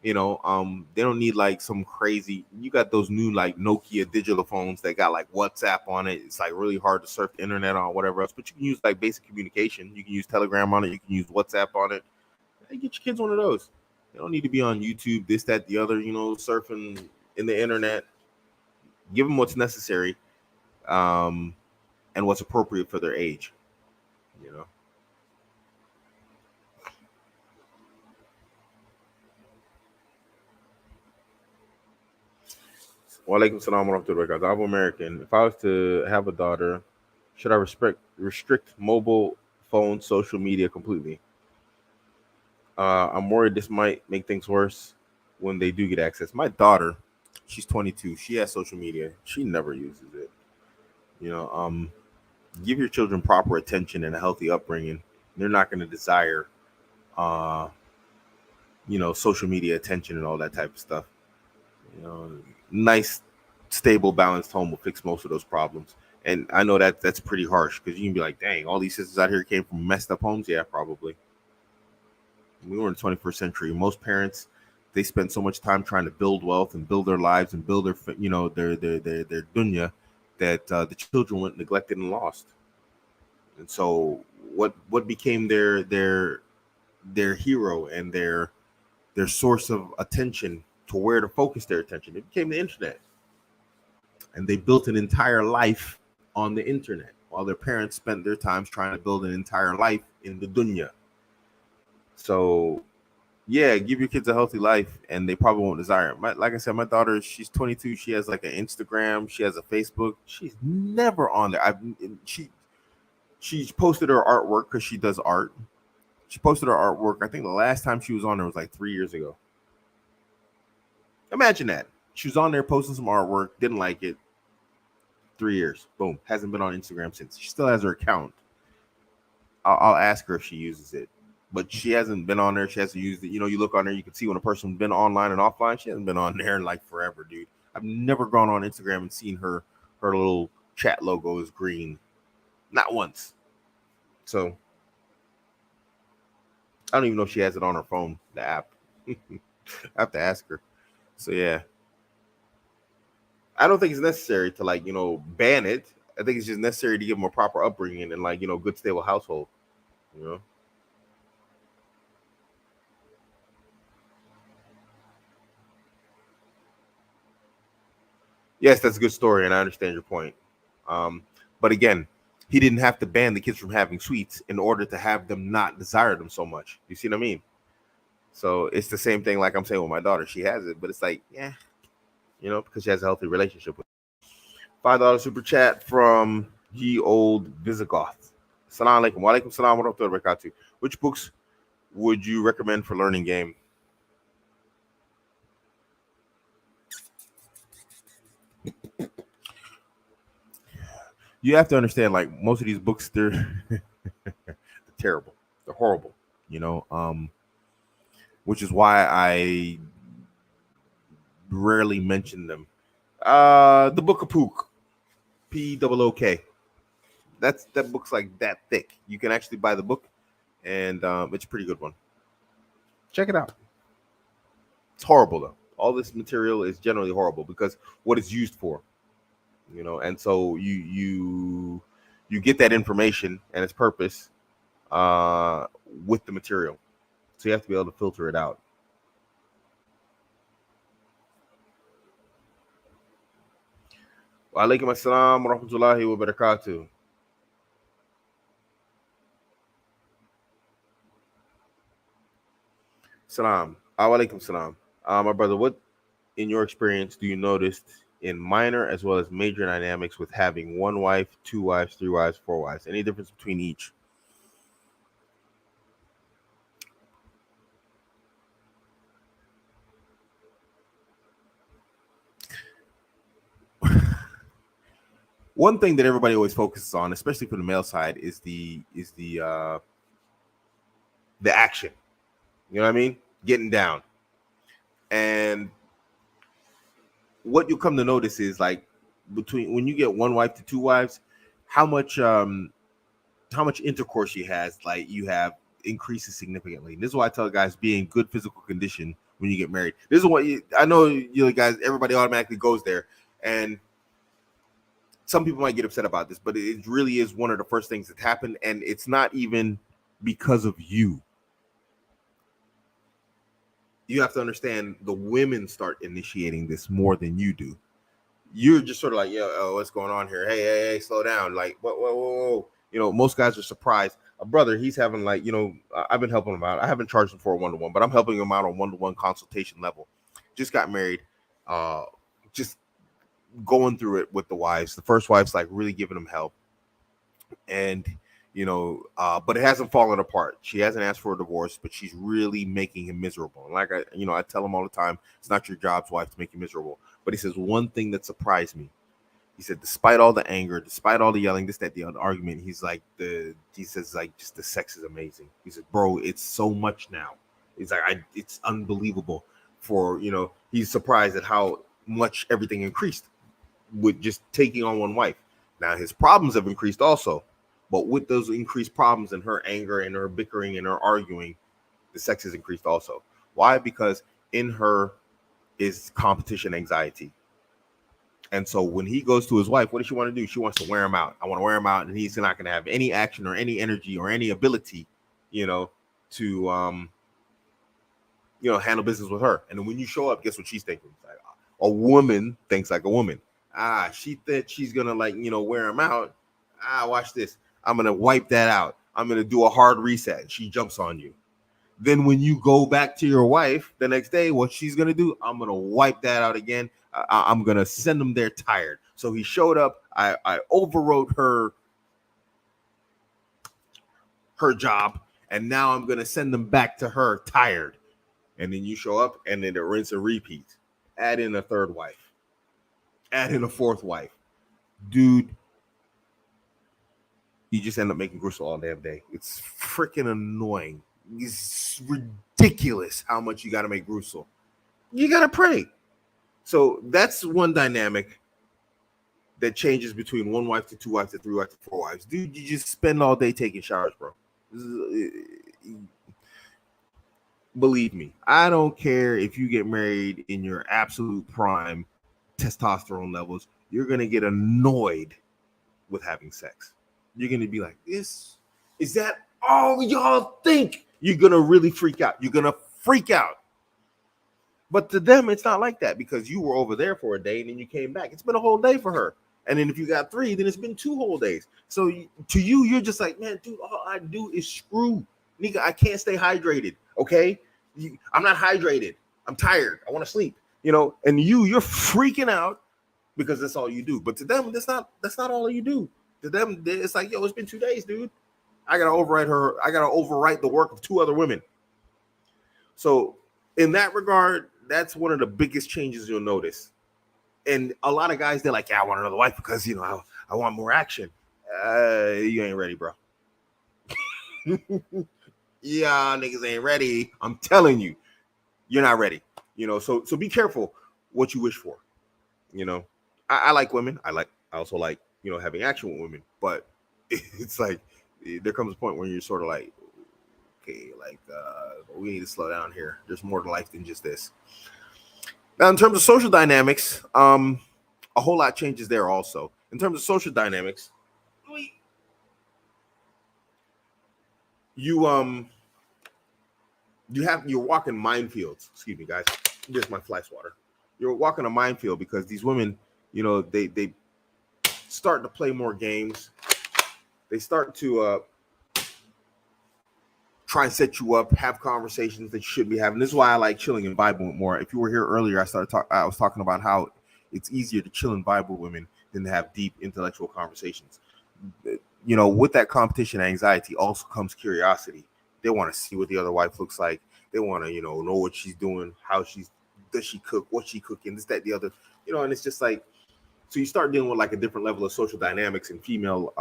they don't need like some crazy. You got those new like Nokia digital phones that got like WhatsApp on it. It's like really hard to surf the internet on whatever else, but you can use like basic communication. You can use Telegram on it. You can use WhatsApp on it. Hey, get your kids one of those. They don't need to be on YouTube, this, that, the other. Surfing in the internet. Give them what's necessary, um, and what's appropriate for their age. You know. Walaikum salam wa rahmatullahi wa barakatuh. Abuamerican. If I was to have a daughter, should I restrict mobile phone social media completely? I'm worried this might make things worse when they do get access. My daughter, she's 22. She has social media. She never uses it. You know, um, Give your children proper attention and a healthy upbringing. They're not going to desire, uh, social media attention and all that type of stuff. You know, Nice, stable, balanced home will fix most of those problems. And I know that that's pretty harsh because you can be like, dang, all these sisters out here came from messed up homes. Yeah, probably. We were in the 21st century. Most parents, they spend so much time trying to build wealth and build their lives and build their dunya, that the children went neglected and lost. And so what became their hero and their source of attention, to where to focus their attention? It became the internet. And they built an entire life on the internet, while their parents spent their time trying to build an entire life in the dunya. So yeah, give your kids a healthy life, and they probably won't desire it. Like I said, my daughter, she's 22. She has like an Instagram. She has a Facebook. She's never on there. She's posted her artwork because she does art. She posted her artwork. I think the last time she was on there was like 3 years ago. Imagine that. She was on there posting some artwork, didn't like it. 3 years. Boom. Hasn't been on Instagram since. She still has her account. I'll ask her if she uses it. But she hasn't been on there. She hasn't used it. You look on there, you can see when a person's been online and offline. She hasn't been on there in like forever, dude. I've never gone on Instagram and seen her little chat logo is green. Not once. So I don't even know if she has it on her phone, the app. I have to ask her. So yeah. I don't think it's necessary to like ban it. I think it's just necessary to give them a proper upbringing and like good stable household. You know. Yes, that's a good story, and I understand your point. But again, he didn't have to ban the kids from having sweets in order to have them not desire them so much. You see what I mean? So it's the same thing like I'm saying with my daughter. She has it, but it's like, yeah, because she has a healthy relationship with it. $5 super chat from ye old Visigoth. Salam alaikum. Wa alaikum salam wa rahmatullahi wa barakatuh. Which books would you recommend for learning game? You have to understand, like most of these books, they're terrible. They're horrible. You know, which is why I rarely mention them. The Book of Pook, Pook. That book's like that thick. You can actually buy the book, and it's a pretty good one. Check it out. It's horrible though. All this material is generally horrible because what it's used for, and so you get that information and its purpose with the material, so you have to be able to filter it out. Wa alaikum assalam wa rahmatullahi wa barakatuh. Salam. Wa alaikum salam. My brother, what in your experience do you notice in minor as well as major dynamics with having one wife, two wives, three wives, four wives? Any difference between each? One thing that everybody always focuses on, especially for the male side, is the action. You know what I mean? Getting down. And what you come to notice is like between when you get one wife to two wives, how much intercourse she has, like you have increases significantly. And this is why I tell guys be in good physical condition when you get married. This is what I know guys, everybody automatically goes there. And some people might get upset about this, but it really is one of the first things that happen. And it's not even because of you. You have to understand the women start initiating this more than you do. You're just sort of like, oh, what's going on here? Hey, slow down. Like, whoa. Most guys are surprised. A brother, he's having like, I've been helping him out. I haven't charged him for a one-to-one, but I'm helping him out on one-to-one consultation level. Just got married. Just going through it with the wives. The first wife's like really giving him help. And but it hasn't fallen apart. She hasn't asked for a divorce, but she's really making him miserable. And like I tell him all the time, it's not your job's wife to make you miserable. But he says one thing that surprised me. He said, despite all the anger, despite all the yelling, this, that, the other argument, he says just the sex is amazing. He said, bro, it's so much now. He's like, it's unbelievable. He's surprised at how much everything increased with just taking on one wife. Now his problems have increased also. But with those increased problems and her anger and her bickering and her arguing, the sex has increased also. Why? Because in her is competition anxiety. And so when he goes to his wife, what does she want to do? She wants to wear him out. I want to wear him out, and he's not going to have any action or any energy or any ability, to handle business with her. And then when you show up, guess what she's thinking? Like, a woman thinks like a woman. She thinks she's gonna wear him out. Watch this. I'm going to wipe that out. I'm going to do a hard reset. She jumps on you. Then when you go back to your wife the next day, what she's going to do, I'm going to wipe that out again. I'm going to send them there tired. So he showed up. I overrode her job. And now I'm going to send them back to her tired. And then you show up and then it rinse and repeat. Add in a third wife. Add in a fourth wife. Dude, you just end up making Gristle all damn day. It's freaking annoying. It's ridiculous how much you got to make Gristle. You got to pray. So that's one dynamic that changes between one wife to two wives to three wives to four wives. Dude, you just spend all day taking showers, bro. Believe me, I don't care if you get married in your absolute prime testosterone levels, you're going to get annoyed with having sex. You're going to be like, is that all y'all think? You're going to really freak out. You're going to freak out. But to them, it's not like that because you were over there for a day and then you came back. It's been a whole day for her. And then if you got 3, then it's been 2 whole days. So to you, you're just like, man, dude, all I do is screw. Nigga, I can't stay hydrated, okay? I'm not hydrated. I'm tired. I want to sleep, and you're freaking out because that's all you do. But to them, that's not all you do. To them, it's like, yo, it's been 2 days, dude. I got to overwrite her. I got to overwrite the work of 2 other women. So in that regard, that's one of the biggest changes you'll notice. And a lot of guys, they're like, yeah, I want another wife because, I want more action. You ain't ready, bro. Yeah, niggas ain't ready. I'm telling you, you're not ready. So be careful what you wish for. I like women. I also like, having action with women. But it's like, there comes a point where you're sort of like, okay, like, we need to slow down here. There's more to life than just this. Now, in terms of social dynamics, a whole lot changes there also. In terms of social dynamics, you're walking minefields. Excuse me, guys. Here's my fly swatter. You're walking a minefield because these women, they start to play more games. They start to try and set you up, have conversations that you should be having. This is why I like chilling and vibing more. If you were here earlier, I was talking about how it's easier to chill and vibe with women than to have deep intellectual conversations. With that competition anxiety also comes curiosity. They want to see what the other wife looks like. They want to, know what she's doing, does she cook, what she cooking, this, that, the other, and it's just like, so you start dealing with like a different level of social dynamics and female,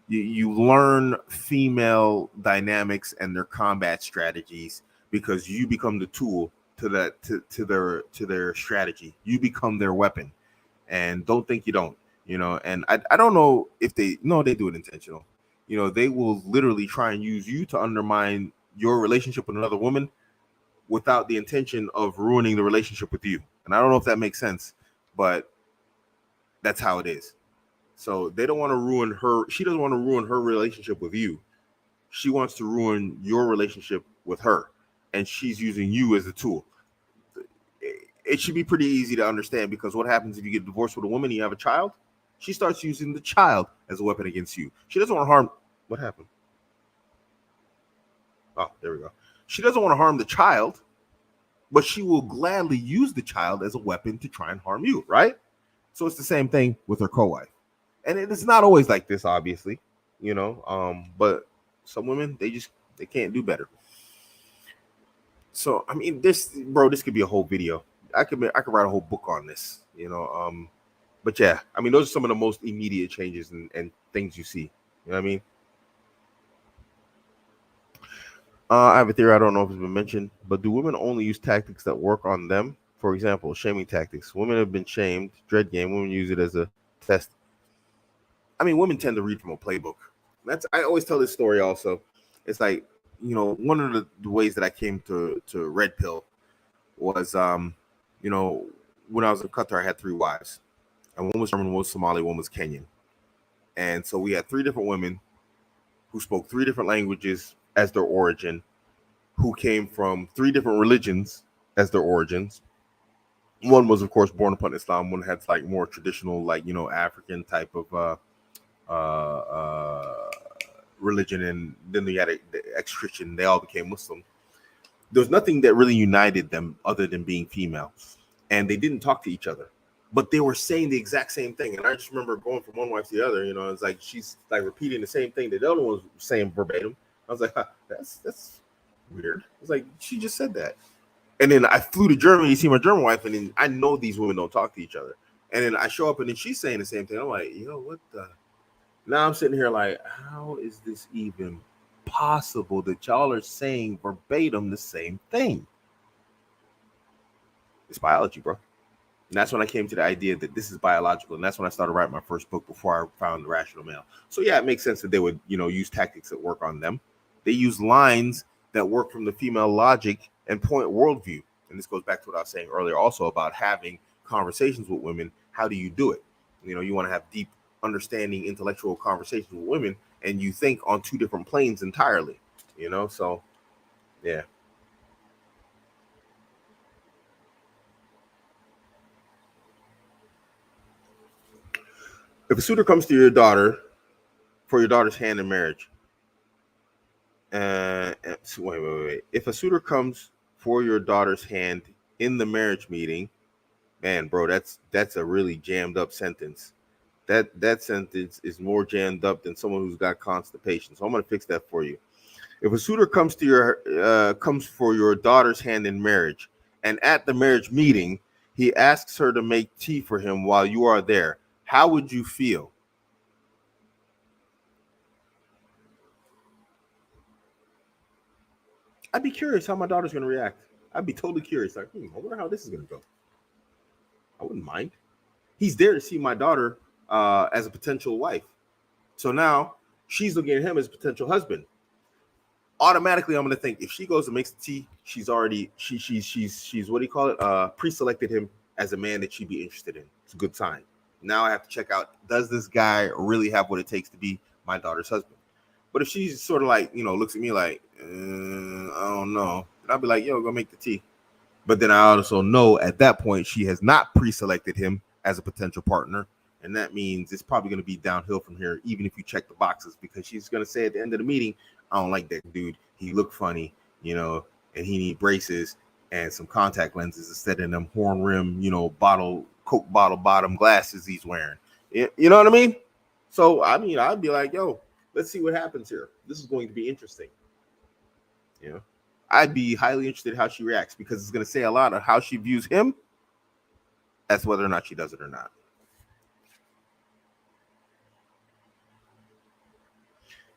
you learn female dynamics and their combat strategies because you become the tool to their strategy. You become their weapon, and don't think you don't. And I don't know if they do it intentional. They will literally try and use you to undermine your relationship with another woman without the intention of ruining the relationship with you. And I don't know if that makes sense, but that's how it is. So they don't want to ruin her. She doesn't want to ruin her relationship with you. She wants to ruin your relationship with her. And she's using you as a tool. It should be pretty easy to understand because what happens if you get divorced with a woman and you have a child? She starts using the child as a weapon against you. She doesn't want to harm. What happened? Oh, there we go. She doesn't want to harm the child, but she will gladly use the child as a weapon to try and harm you, right? So it's the same thing with her co-wife. And it's not always like this, obviously, but some women, they can't do better. So, I mean, this could be a whole video. I could write a whole book on this, but yeah, I mean, those are some of the most immediate changes and things you see. You know what I mean? I have a theory. I don't know if it's been mentioned, but do women only use tactics that work on them? For example, shaming tactics. Women have been shamed. Dread game. Women use it as a test. I mean, women tend to read from a playbook. I always tell this story also. It's like, one of the ways that I came to Red Pill was, when I was in Qatar, I had 3 wives. And one was German, one was Somali, one was Kenyan. And so we had 3 different women who spoke 3 different languages as their origin, who came from 3 different religions as their origins. One was, of course, born upon Islam. One had like more traditional, like, African type of religion, and then they had the ex-Christian. They all became Muslim. There's nothing that really united them other than being female, and they didn't talk to each other, but they were saying the exact same thing. And I just remember going from one wife to the other. It's like she's like repeating the same thing that the other one was saying verbatim. I was like, that's weird. It's like she just said that. And then I flew to Germany to see my German wife, and then I know these women don't talk to each other. And then I show up, and then she's saying the same thing. I'm like, what the? Now I'm sitting here like, how is this even possible that y'all are saying verbatim the same thing? It's biology, bro. And that's when I came to the idea that this is biological. And that's when I started writing my first book before I found The Rational Male. So yeah, it makes sense that they would, use tactics that work on them. They use lines that work from the female logic and point worldview. And this goes back to what I was saying earlier also about having conversations with women, how do you do it? You want to have deep understanding intellectual conversations with women, and you think on two different planes entirely. So yeah. If a suitor comes to your daughter for your daughter's hand in marriage, wait. If a suitor comes for your daughter's hand in the marriage meeting, man, bro, that's a really jammed up sentence. That sentence is more jammed up than someone who's got constipation. So I'm gonna fix that for you. If a suitor comes for your daughter's hand in marriage, and at the marriage meeting he asks her to make tea for him while you are there, how would you feel? I'd be curious how my daughter's gonna react. I'd be totally curious. Like, I wonder how this is gonna go. I wouldn't mind. He's there to see my daughter as a potential wife. So now she's looking at him as a potential husband. Automatically, I'm gonna think if she goes and makes the tea, she's already she's what do you call it? Pre-selected him as a man that she'd be interested in. It's a good sign. Now I have to check out, does this guy really have what it takes to be my daughter's husband? But if she's sort of like, looks at me like, I don't know, then I'll be like, yo, go make the tea. But then I also know at that point she has not pre-selected him as a potential partner. And that means it's probably going to be downhill from here, even if you check the boxes, because she's going to say at the end of the meeting, I don't like that dude. He looked funny, and he need braces and some contact lenses instead of them horn rim, Coke bottle bottom glasses he's wearing. You know what I mean? So, I'd be like, yo, let's see what happens here. This is going to be interesting. I'd be highly interested in how she reacts, because it's going to say a lot of how she views him as whether or not she does it or not.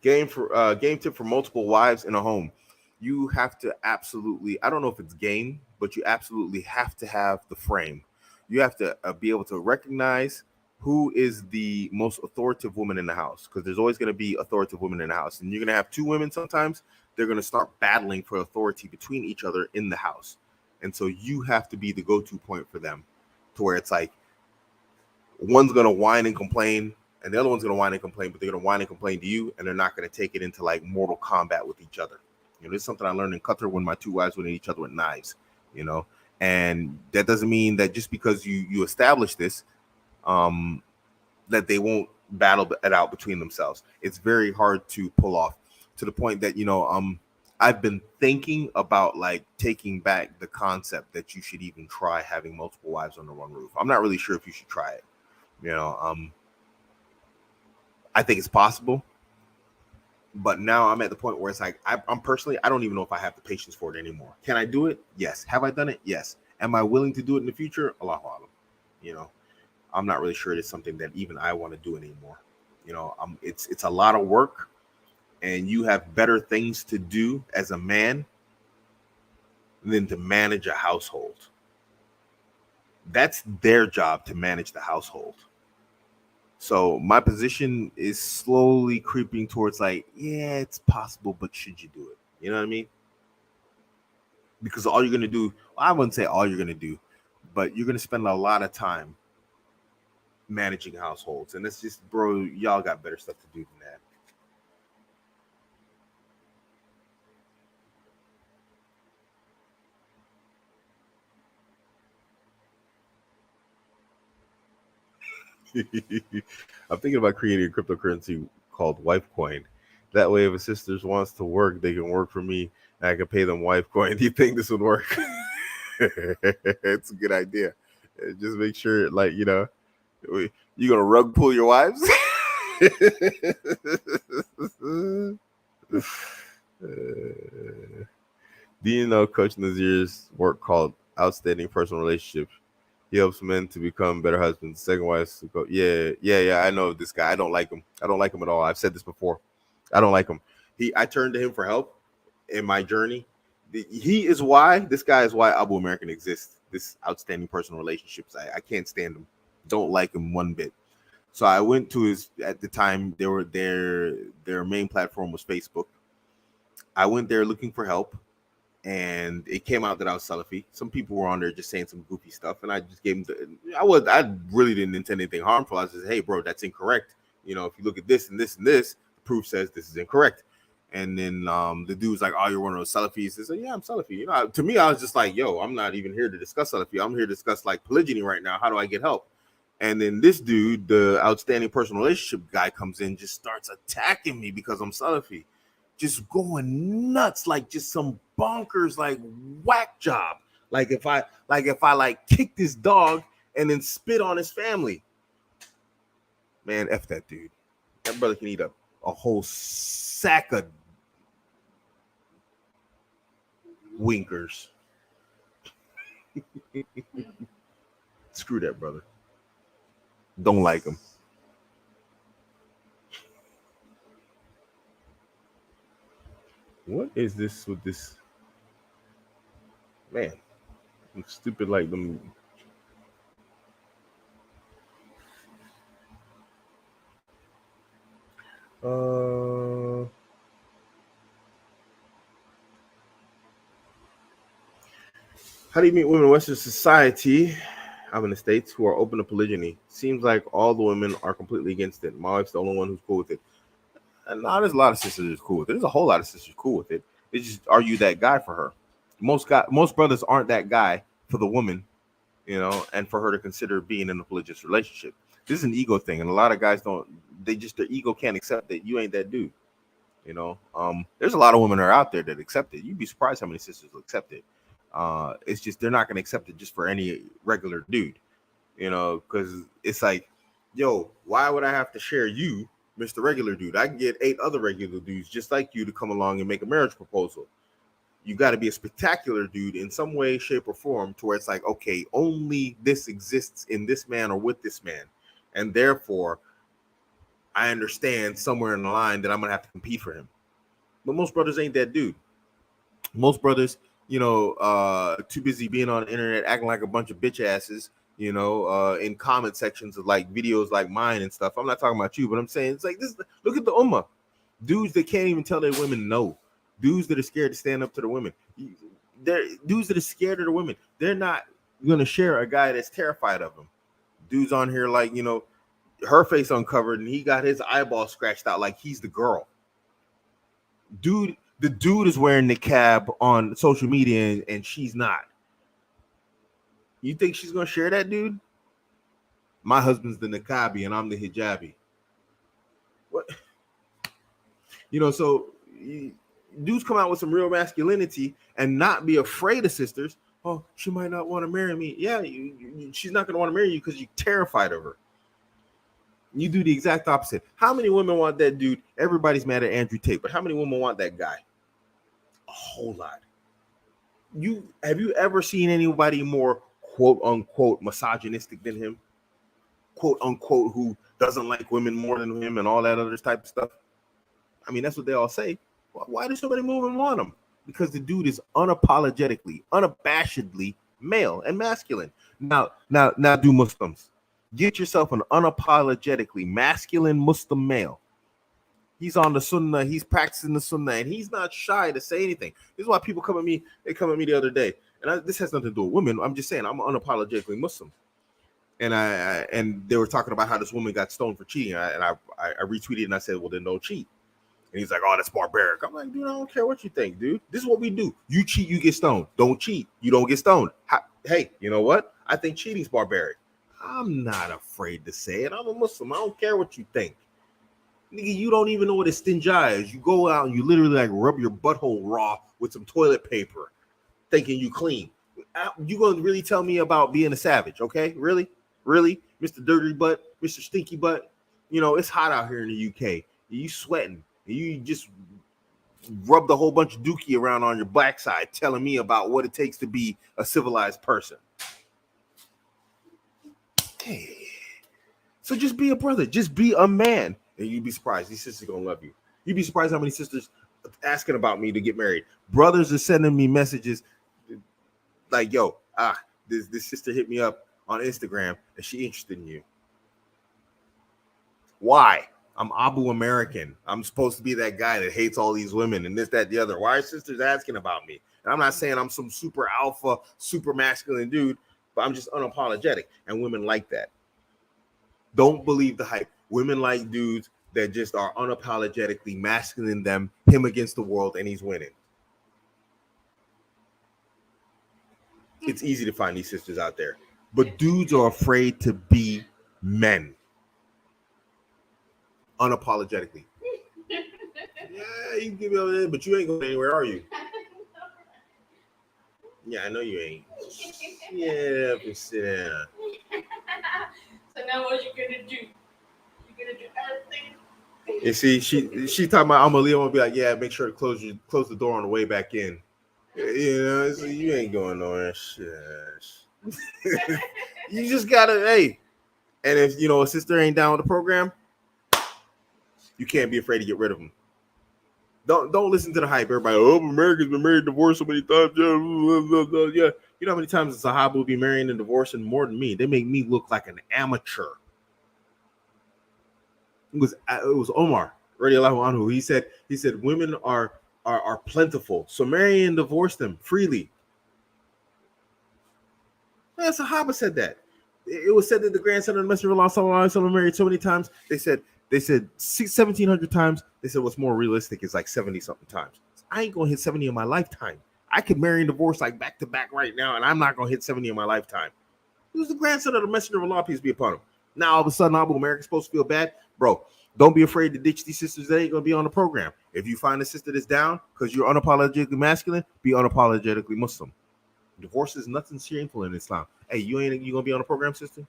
Game tip for multiple wives in a home. You have to absolutely, I don't know if it's game, but you absolutely have to have the frame. You have to be able to recognize who is the most authoritative woman in the house, because there's always going to be authoritative women in the house, and you're going to have two women sometimes. They're going to start battling for authority between each other in the house, and so you have to be the go-to point for them, to where it's like one's going to whine and complain and the other one's going to whine and complain, but they're going to whine and complain to you, and they're not going to take it into like mortal combat with each other. This is something I learned in Qatar when my two wives went at each other with knives, and that doesn't mean that just because you establish this, that they won't battle it out between themselves. It's very hard to pull off, to the point that, I've been thinking about like taking back the concept that you should even try having multiple wives under one roof. I'm not really sure if you should try it. I think it's possible, but now I'm at the point where it's like, I'm personally, I don't even know if I have the patience for it anymore. Can I do it? Yes. Have I done it? Yes. Am I willing to do it in the future? Allahu Alam. I'm not really sure it is something that even I want to do anymore. It's a lot of work, and you have better things to do as a man than to manage a household. That's their job, to manage the household. So my position is slowly creeping towards like, yeah, it's possible, but should you do it? You know what I mean? Because all you're going to do, well, I wouldn't say all you're going to do, but you're going to spend a lot of time managing households. And it's just, bro, y'all got better stuff to do than that. I'm thinking about creating a cryptocurrency called Wife Coin. That way, if a sister wants to work, they can work for me, and I can pay them Wife Coin. Do you think this would work? It's a good idea. Just make sure, like, you're gonna rug pull your wives. Do you know Coach Nazir's work called Outstanding Personal Relationships? He helps men to become better husbands. Second wives to go. Yeah. I know this guy. I don't like him. I don't like him at all. I've said this before. I don't like him. I turned to him for help in my journey. This guy is why Abuamerican exists. This outstanding personal relationships. I can't stand him. Don't like him one bit. So I went to at the time, their main platform was Facebook. I went there looking for help. and it came out that I was Salafi. Some people were on there just saying some goofy stuff, and I just gave them. I really didn't intend anything harmful. I was just, hey, bro, that's incorrect. You know, if you look at this and this and this, the proof says this is incorrect. And then the dude's like, oh, you're one of those Salafis. I said, yeah, I'm Salafi. You know, to me, I was just like, yo, I'm not even here to discuss Salafi. I'm here to discuss like polygyny right now. How do I get help? And then this dude, the outstanding personal relationship guy, comes in, just starts attacking me because I'm Salafi, just going nuts, like just some bonkers, like whack job. Like if I like kick this dog and then spit on his family, man, F that dude. That brother can eat a whole sack of winkers. Screw that brother. Don't like him. What is this with this? Man, I'm stupid like them. How do you meet women in Western society? I'm in the States who are open to polygyny. Seems like all the women are completely against it. My wife's the only one who's cool with it. And now there's a lot of sisters who's cool with it. There's a whole lot of sisters cool with it. It's just, are you that guy for her? Most brothers aren't that guy for the woman, you know, and for her to consider being in a polygamous relationship. This is an ego thing, and a lot of guys don't. Their ego can't accept that you ain't that dude. You know, there's a lot of women that are out there that accept it. You'd be surprised how many sisters will accept it. It's just they're not going to accept it just for any regular dude, you know, because it's like, yo, why would I have to share you, Mr. Regular Dude? I can get 8 other regular dudes just like you to come along and make a marriage proposal. You got to be a spectacular dude in some way, shape, or form to where it's like, okay, only this exists in this man or with this man. And therefore, I understand somewhere in the line that I'm going to have to compete for him. But most brothers ain't that dude. Most brothers, you know, too busy being on the internet acting like a bunch of bitch asses, you know, in comment sections of like videos like mine and stuff. I'm not talking about you, but I'm saying it's like this. Look at the ummah. Dudes that can't even tell their women no. Dudes that are scared to stand up to the women. They're dudes that are scared of the women. They're not going to share a guy that's terrified of them. Dudes on here like, you know, her face uncovered and he got his eyeball scratched out like he's the girl. Dude, the dude is wearing the niqab on social media and she's not. You think she's going to share that, dude? My husband's the niqabi and I'm the hijabi. What? You know, so dudes come out with some real masculinity and not be afraid of sisters. Oh, she might not want to marry me. Yeah, she's not going to want to marry you because you're terrified of her. You do the exact opposite. How many women want that dude? Everybody's mad at Andrew Tate, but how many women want that guy? A whole lot. Have you ever seen anybody more quote unquote misogynistic than him? Quote unquote who doesn't like women more than him and all that other type of stuff? I mean, that's what they all say. Why do so many women want him? Because the dude is unapologetically, unabashedly male and masculine. Now do Muslims. Get yourself an unapologetically masculine Muslim male. He's on the sunnah. He's practicing the sunnah, and he's not shy to say anything. This is why people come at me. They come at me the other day, and this has nothing to do with women. I'm just saying I'm unapologetically Muslim, and they were talking about how this woman got stoned for cheating, and I retweeted and I said, well, then don't cheat. And he's like, oh, that's barbaric. I'm like, dude, I don't care what you think, dude. This is what we do. You cheat, you get stoned. Don't cheat, you don't get stoned. Hey, you know what? I think cheating's barbaric. I'm not afraid to say it. I'm a Muslim. I don't care what you think. Nigga, you don't even know what a stinja is. You go out and you literally like rub your butthole raw with some toilet paper, thinking you clean. You gonna really tell me about being a savage, okay? Really? Mr. Dirty Butt, Mr. Stinky Butt. You know, it's hot out here in the UK. You sweating. You just rubbed a whole bunch of dookie around on your backside telling me about what it takes to be a civilized person. Hey. So just be a brother. Just be a man. And you'd be surprised. These sisters gonna love you. You'd be surprised how many sisters asking about me to get married. Brothers are sending me messages like, yo, this sister hit me up on Instagram and she interested in you. Why? I'm Abuamerican. I'm supposed to be that guy that hates all these women and this, that, the other. Why are sisters asking about me? And I'm not saying I'm some super alpha, super masculine dude, but I'm just unapologetic. And women like that. Don't believe the hype. Women like dudes that just are unapologetically masculine them, him against the world, and he's winning. It's easy to find these sisters out there. But dudes are afraid to be men. Unapologetically. Yeah, you can give me over there, but you ain't going anywhere, are you? Yeah, I know you ain't. Yeah, but sit down. So now what you gonna do? You gonna do everything? You see, she talking about I'm gonna leave. I'm gonna be like, yeah, make sure to close the door on the way back in. You know, so you ain't going nowhere. Shit. You just gotta, hey. And if you know a sister ain't down with the program, you can't be afraid to get rid of them. Don't listen to the hype. Everybody, oh, America's been married, divorced so many times. Yeah, yeah. You know how many times the Sahaba will be marrying and divorcing? More than me. They make me look like an amateur. It was Omar, radiallahu anhu. He said women are plentiful, so marry and divorce them freely. Yeah, Sahaba said that. It was said that the grandson of the Messenger of Allah sallallahu alaihi wasallam married so many times. They said 1,700 times. They said what's more realistic is like 70 something times. I ain't gonna hit 70 in my lifetime. I could marry and divorce like back to back right now, and I'm not gonna hit 70 in my lifetime. He was the grandson of the Messenger of Allah, peace be upon him. Now all of a sudden, Abuamerican's supposed to feel bad, bro. Don't be afraid to ditch these sisters that ain't gonna be on the program. If you find a sister that's down because you're unapologetically masculine, be unapologetically Muslim. Divorce is nothing shameful in Islam. Hey, you gonna be on the program, sister?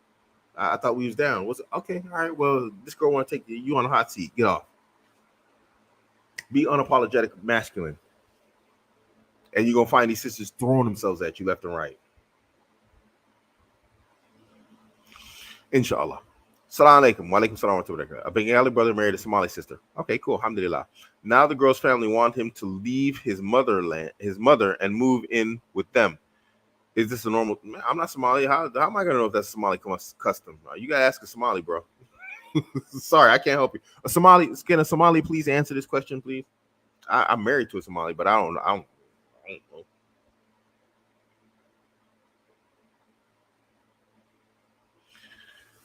I thought we was down. Was it okay? All right. Well, this girl want to take you on the hot seat. Get off. Be unapologetic masculine, and you're gonna find these sisters throwing themselves at you left and right. Inshallah. Salam alaikum. Wa alaikum salam wa rahmatullah. A Bengali brother married a Somali sister. Okay, cool. Alhamdulillah. Now the girl's family want him to leave his mother, and move in with them. Is this a normal? I'm not Somali. How am I gonna know if that's Somali custom? You gotta ask a Somali, bro. Sorry, I can't help you. A Somali, can a Somali please answer this question, please? I'm married to a Somali, but I don't know.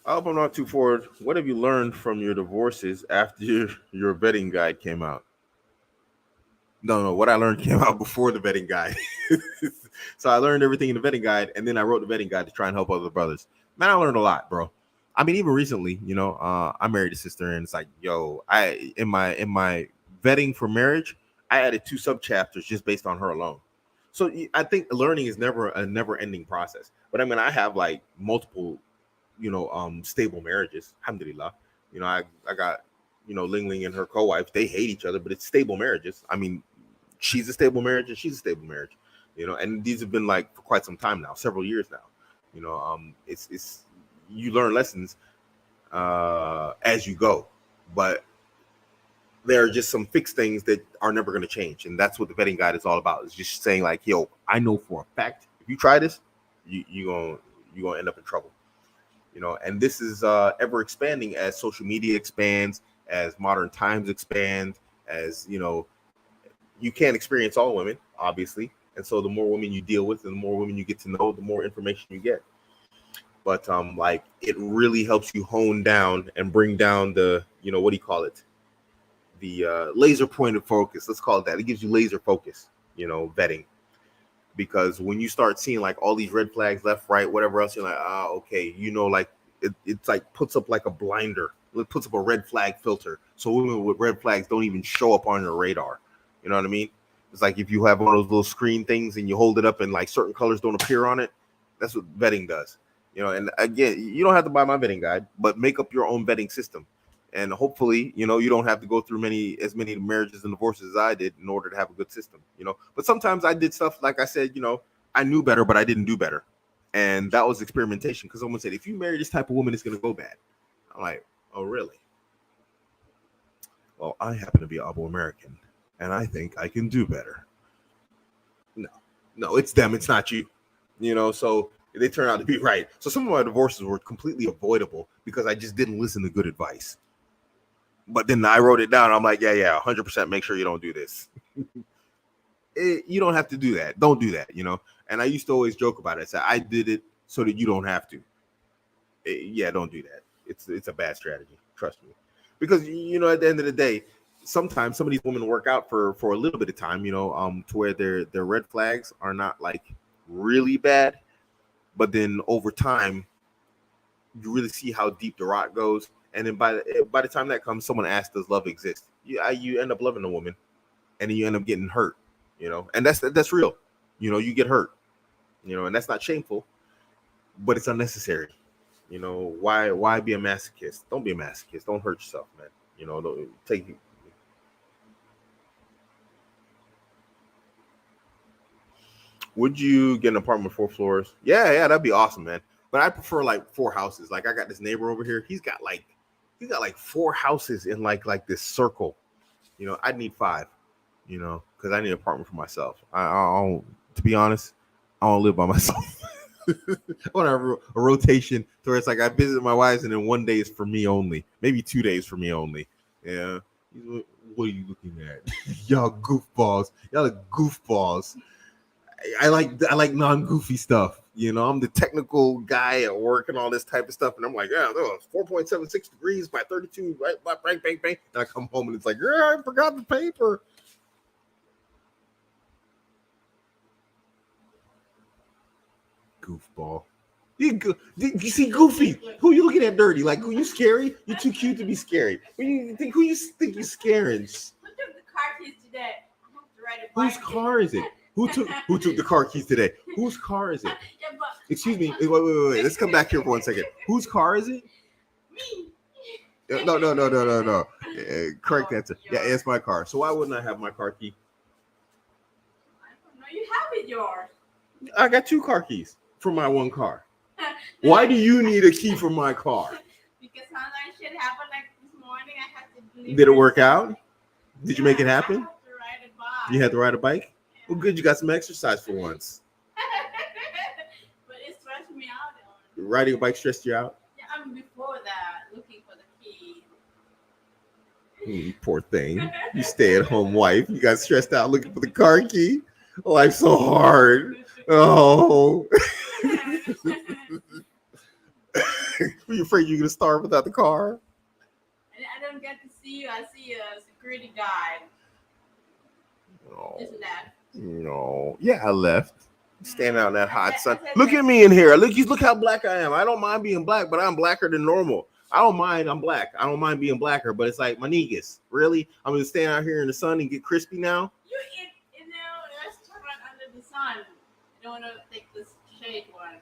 I hope I'm not too forward. What have you learned from your divorces after your vetting guide came out? No. What I learned came out before the vetting guide. So I learned everything in the vetting guide, and then I wrote the vetting guide to try and help other brothers. Man, I learned a lot, bro. I mean, even recently, I married a sister, and it's like, yo, in my vetting for marriage, I added 2 sub chapters just based on her alone. So I think learning is never a never-ending process. But I mean, I have like multiple, stable marriages. Alhamdulillah. I got, Ling Ling and her co-wife. They hate each other, but it's stable marriages. I mean, she's a stable marriage and she's a stable marriage. And these have been like for quite some time now, several years now. It's you learn lessons as you go, but there are just some fixed things that are never going to change, and that's what the vetting guide is all about. It's just saying like, yo, I know for a fact if you try this, you're gonna end up in trouble. And this is ever expanding as social media expands, as modern times expand, as you can't experience all women, obviously. And so the more women you deal with and the more women you get to know, the more information you get. But like it really helps you hone down and bring down the, what do you call it? The laser pointed focus. Let's call it that. It gives you laser focus, vetting. Because when you start seeing like all these red flags, left, right, whatever else, you're like, okay, like it's like puts up like a blinder. It puts up a red flag filter. So women with red flags don't even show up on your radar. You know what I mean? It's like if you have one of those little screen things and you hold it up and like certain colors don't appear on it. That's what vetting does. And again, you don't have to buy my vetting guide, but make up your own vetting system. And hopefully, you don't have to go through as many marriages and divorces as I did in order to have a good system, But sometimes I did stuff, like I said, I knew better, but I didn't do better. And that was experimentation, because someone said, if you marry this type of woman, it's going to go bad. I'm like, oh, really? Well, I happen to be Abuamerican, and I think I can do better. No, it's them. It's not you, so they turn out to be right. So some of my divorces were completely avoidable because I just didn't listen to good advice. But then I wrote it down. I'm like, yeah, 100%. Make sure you don't do this. You don't have to do that. Don't do that. And I used to always joke about it. I said, I did it so that you don't have to. Yeah, don't do that. It's a bad strategy. Trust me. Because at the end of the day, sometimes some of these women work out for a little bit of time. To where their red flags are not like really bad, but then over time, you really see how deep the rot goes. And then by the time that comes, someone asks, "Does love exist?" You end up loving a woman, and then you end up getting hurt. And that's real. You get hurt. And that's not shameful, but it's unnecessary. Why be a masochist? Don't be a masochist. Don't hurt yourself, man. Don't take. Would you get an apartment with 4 floors? Yeah, that'd be awesome, man. But I prefer like 4 houses. Like I got this neighbor over here. He's got like 4 houses in like this circle. I'd need 5. Because I need an apartment for myself. I don't. To be honest, I don't live by myself. I want to have a rotation to where it's like I visit my wife and then one day is for me only, maybe 2 days for me only. Yeah. What are you looking at? Y'all goofballs. Y'all are goofballs. I like non-goofy stuff. I'm the technical guy at work and all this type of stuff, and I'm like, yeah, 4.76 degrees by 32, right? Bang, bang, bang. And I come home and it's like, I forgot the paper. Goofball. You see, Goofy. Who you looking at dirty? Like, who you scary? You're too cute to be scary. Who you think you're scaring? Who took the car keys today? Whose car is it? Who took the car keys today? Whose car is it? Yeah, but Excuse me. Wait. Let's come back here for 1 second. Whose car is it? me. No. Correct answer. Yeah, it's my car. So why wouldn't I have my car key? I don't know. You have it yours. I got 2 car keys for my 1 car. Why do you need a key for my car? Because sometimes shit happened like this morning. I had to leave. Did it work out? Did you make it happen? I had to ride a bike. You had to ride a bike? Well, good. You got some exercise for once. But it stressed me out. Riding a bike stressed you out? Yeah, before that, looking for the key. Poor thing. You stay-at-home wife. You got stressed out looking for the car key. Life's so hard. Oh. Were you afraid you're going to starve without the car? I don't get to see you. I see a security guard. No. Isn't that? No. Yeah, I left. Standing out in that hot sun. Look at me in here. Look how black I am. I don't mind being black, but I'm blacker than normal. I don't mind. I'm black. I don't mind being blacker, but it's like, my niggas. Really? I'm going to stand out here in the sun and get crispy now? You eat in a restaurant under the sun. You don't want to take this shade one.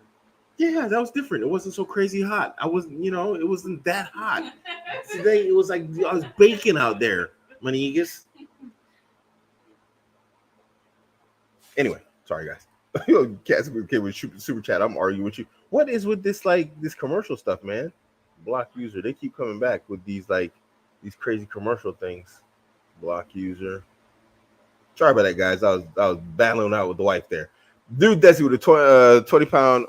Yeah, that was different. It wasn't so crazy hot. I wasn't, it wasn't that hot. Today, it was like I was baking out there, my niggas. Anyway, sorry, guys. Cats with super chat. I'm arguing with you. What is with this this commercial stuff, man? Block user. They keep coming back with these crazy commercial things. Block user. Sorry about that, guys. I was battling out with the wife there. Dude, Desi with a 20-pound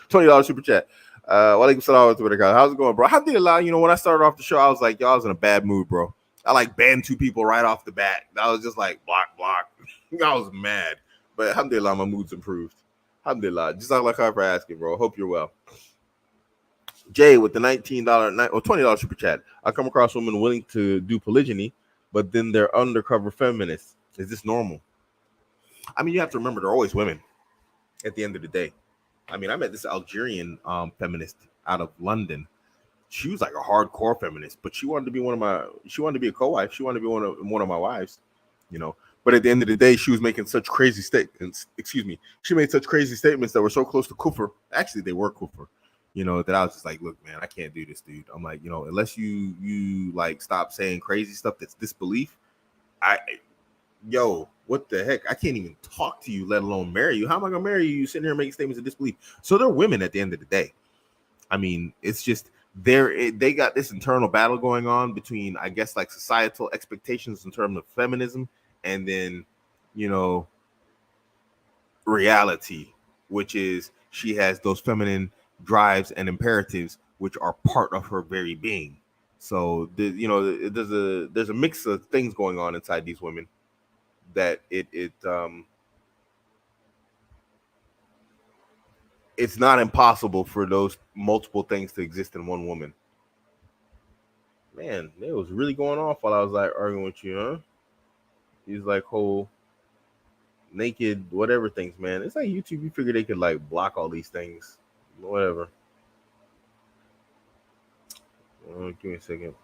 $20 super chat. Walaikum salam wa rahmatullah. How's it going, bro? How did it allow? When I started off the show, I was like, y'all was in a bad mood, bro. I banned 2 people right off the bat. I was just like, block. I was mad. But alhamdulillah, my mood's improved. Alhamdulillah. Just like for asking, bro. Hope you're well. Jay with the $19 or $20 super chat. I come across women willing to do polygyny, but then they're undercover feminists. Is this normal? I mean, you have to remember they're always women at the end of the day. I mean, I met this Algerian feminist out of London. She was like a hardcore feminist, but she wanted to be a co-wife. She wanted to be one of my wives, But at the end of the day, she was making such crazy statements. She made such crazy statements that were so close to kufr. Actually, they were kufr. That I was just like, look, man, I can't do this, dude. I'm like, unless you stop saying crazy stuff that's disbelief, what the heck? I can't even talk to you, let alone marry you. How am I gonna marry you? You sitting here making statements of disbelief. So they're women at the end of the day. I mean, it's just they got this internal battle going on between, I guess, societal expectations in terms of feminism and then, reality, which is she has those feminine drives and imperatives which are part of her very being. So there's a mix of things going on inside these women that it's not impossible for those multiple things to exist in one woman. Man, it was really going off while I was like arguing with you, huh? He's like whole naked whatever things, man. It's like YouTube. You figure they could like block all these things, whatever. Give me a second.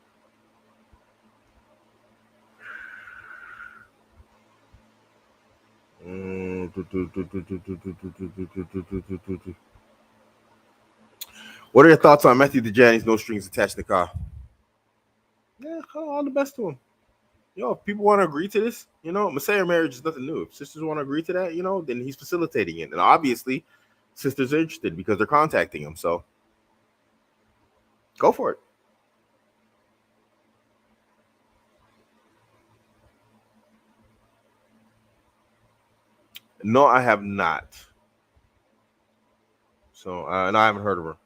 What are your thoughts on Matthew Dejani's No Strings Attached to Car? Yeah, all the best to him. If people want to agree to this, Messiah marriage is nothing new. If sisters want to agree to that, then he's facilitating it. And obviously, sisters are interested because they're contacting him. So go for it. No, I have not. So, and I haven't heard of her.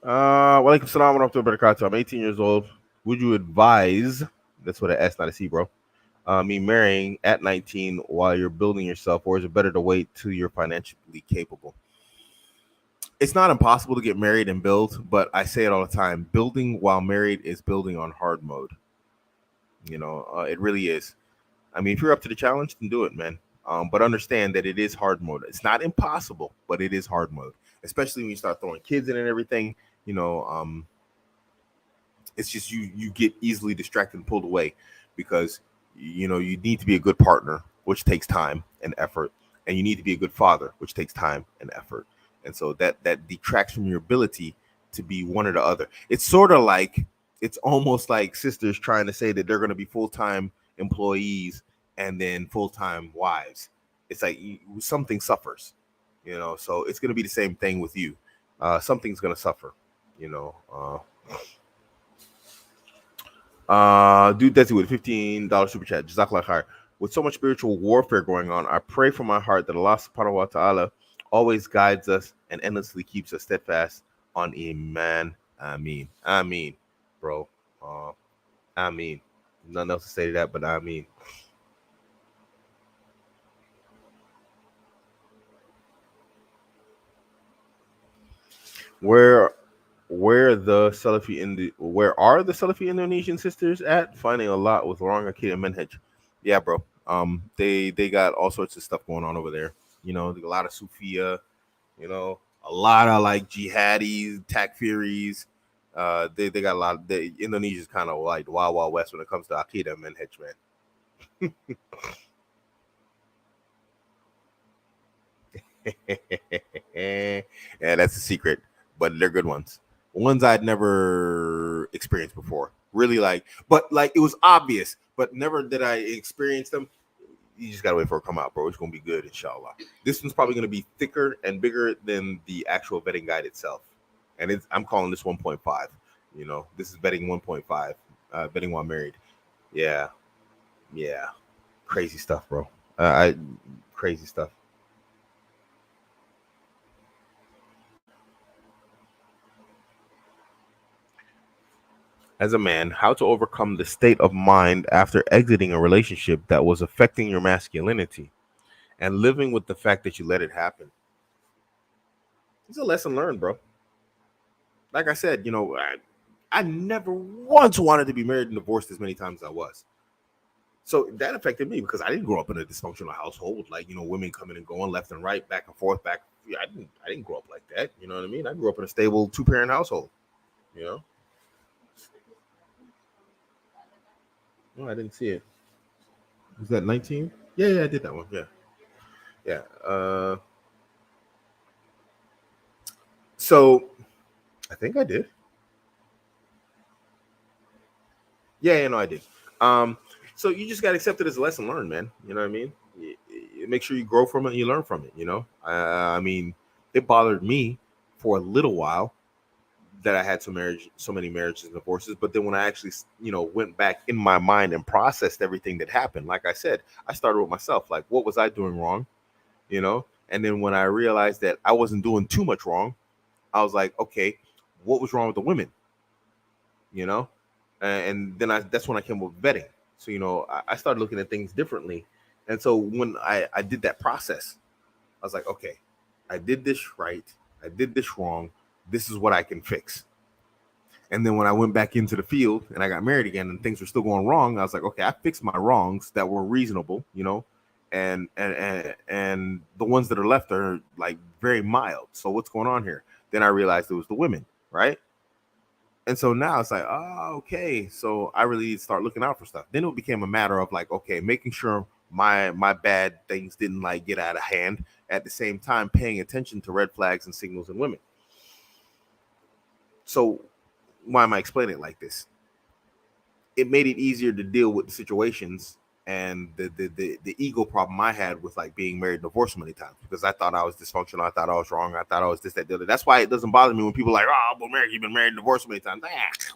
Walaikum salam wa rahmatullahi wa barakatuh. I'm 18 years old. Would you advise, that's what an S, not a C, bro, me marrying at 19 while you're building yourself, or is it better to wait till you're financially capable? It's not impossible to get married and build, but I say it all the time. Building while married is building on hard mode. It really is. I mean, if you're up to the challenge, then do it, man. But understand that it is hard mode. It's not impossible, but it is hard mode, especially when you start throwing kids in and everything. It's just you get easily distracted and pulled away because you need to be a good partner, which takes time and effort, and you need to be a good father, which takes time and effort, and so that detracts from your ability to be one or the other. It's almost like sisters trying to say that they're going to be full-time employees and then full-time wives. It's like something suffers, so it's going to be the same thing with you. Something's going to suffer, Dude Desi with $15 super chat. Jazakallah khair. With so much spiritual warfare going on, I pray from my heart that Allah subhanahu wa ta'ala always guides us and endlessly keeps us steadfast on Iman. Ameen. Ameen, bro. Ameen. Nothing else to say to that, but Ameen. Where are the Salafi Indonesian sisters at? Finding a lot with wrong Akida Menhej. Yeah, bro. They got all sorts of stuff going on over there. A lot of Sufia, a lot of like jihadis, takfiris. They got a lot. Indonesia's kind of like wild wild west when it comes to Akida Menhej, man. Yeah, that's a secret, but they're good ones. Ones I'd never experienced before. Really but it was obvious, but never did I experience them. You just gotta wait for it to come out, bro. It's gonna be good, inshallah. This one's probably gonna be thicker and bigger than the actual vetting guide itself, and I'm calling this 1.5. This is vetting 1.5. Vetting while married. Yeah, yeah, crazy stuff, bro. Crazy stuff. As a man, how to overcome the state of mind after exiting a relationship that was affecting your masculinity and living with the fact that you let it happen. It's a lesson learned, bro. Like I said, I never once wanted to be married and divorced as many times as I was. So that affected me because I didn't grow up in a dysfunctional household, like women coming and going left and right, back and forth, back. I didn't grow up like that. You know what I mean? I grew up in a stable 2-parent household. You know. No, I didn't see it. Was that 19? Yeah, I did that one. Yeah. So I think I did. Yeah, no, I did. So you just got to accept it as a lesson learned, man. You know what I mean? Make sure you grow from it and you learn from it. I mean, it bothered me for a little while that I had so many marriages and divorces. But then when I actually, went back in my mind and processed everything that happened, like I said, I started with myself. Like, what was I doing wrong? And then when I realized that I wasn't doing too much wrong, I was like, okay, what was wrong with the women? You know, and then that's when I came up with vetting. So I started looking at things differently, and so when I did that process, I was like, okay, I did this right, I did this wrong. This is what I can fix. And then when I went back into the field and I got married again and things were still going wrong, I was like, okay, I fixed my wrongs that were reasonable, and the ones that are left are like very mild. So what's going on here? Then I realized it was the women, right? And so now it's like, oh, okay. So I really need to start looking out for stuff. Then it became a matter of like, okay, making sure my bad things didn't like get out of hand. At the same time, paying attention to red flags and signals in women. So why am I explaining it like this? It made it easier to deal with the situations and the ego problem I had with like being married and divorced so many times, because I thought I was dysfunctional, I thought I was wrong, I thought I was this, that, the other. That's why it doesn't bother me when people are like, oh, but America, you've been married and divorced so many times.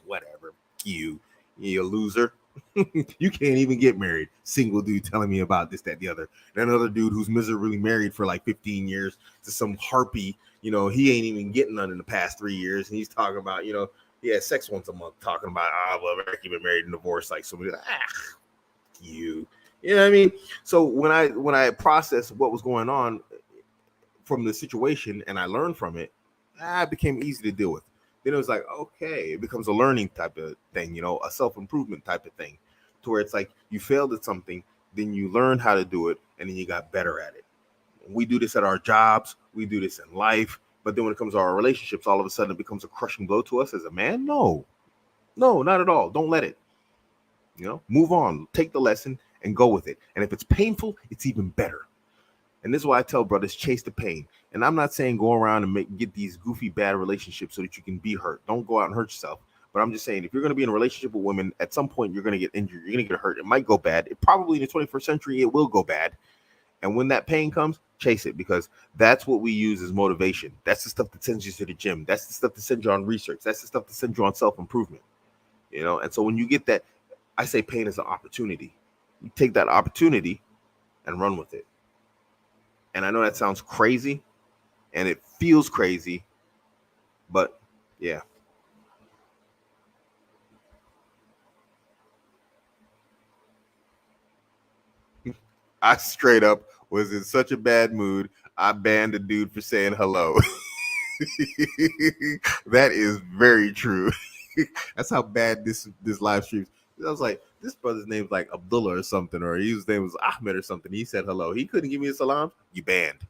Whatever, you loser. You can't even get married. Single dude telling me about this, that, the other. And another dude who's miserably married for like 15 years to some harpy. He ain't even getting none in the past 3 years, and he's talking about he has sex once a month, talking about well, America, you've been married and divorced like somebody. You know what I mean? So when I processed what was going on from the situation and I learned from it, it became easy to deal with. Then it was like, okay, it becomes a learning type of thing, a self-improvement type of thing, to where it's like you failed at something, then you learn how to do it, and then you got better at it. We do this at our jobs, we do this in life, but then when it comes to our relationships, all of a sudden it becomes a crushing blow to us as a man. No, not at all. Don't let it. Move on, take the lesson and go with it. And if it's painful, it's even better. And this is why I tell brothers, chase the pain. And I'm not saying go around and get these goofy bad relationships so that you can be hurt. Don't go out and hurt yourself. But I'm just saying, if you're going to be in a relationship with women, at some point you're going to get injured. You're going to get hurt. It might go bad. It probably in the 21st century, it will go bad. And when that pain comes, chase it, because that's what we use as motivation. That's the stuff that sends you to the gym. That's the stuff that sends you on research. That's the stuff that sends you on self-improvement. And so when you get that, I say pain is an opportunity. You take that opportunity and run with it. And I know that sounds crazy and it feels crazy, but yeah. I straight up was in such a bad mood, I banned a dude for saying hello. That is very true. That's how bad this live stream. I was like, this brother's name's like Abdullah or something, or his name was Ahmed or something. He said hello. He couldn't give me a salam. You banned.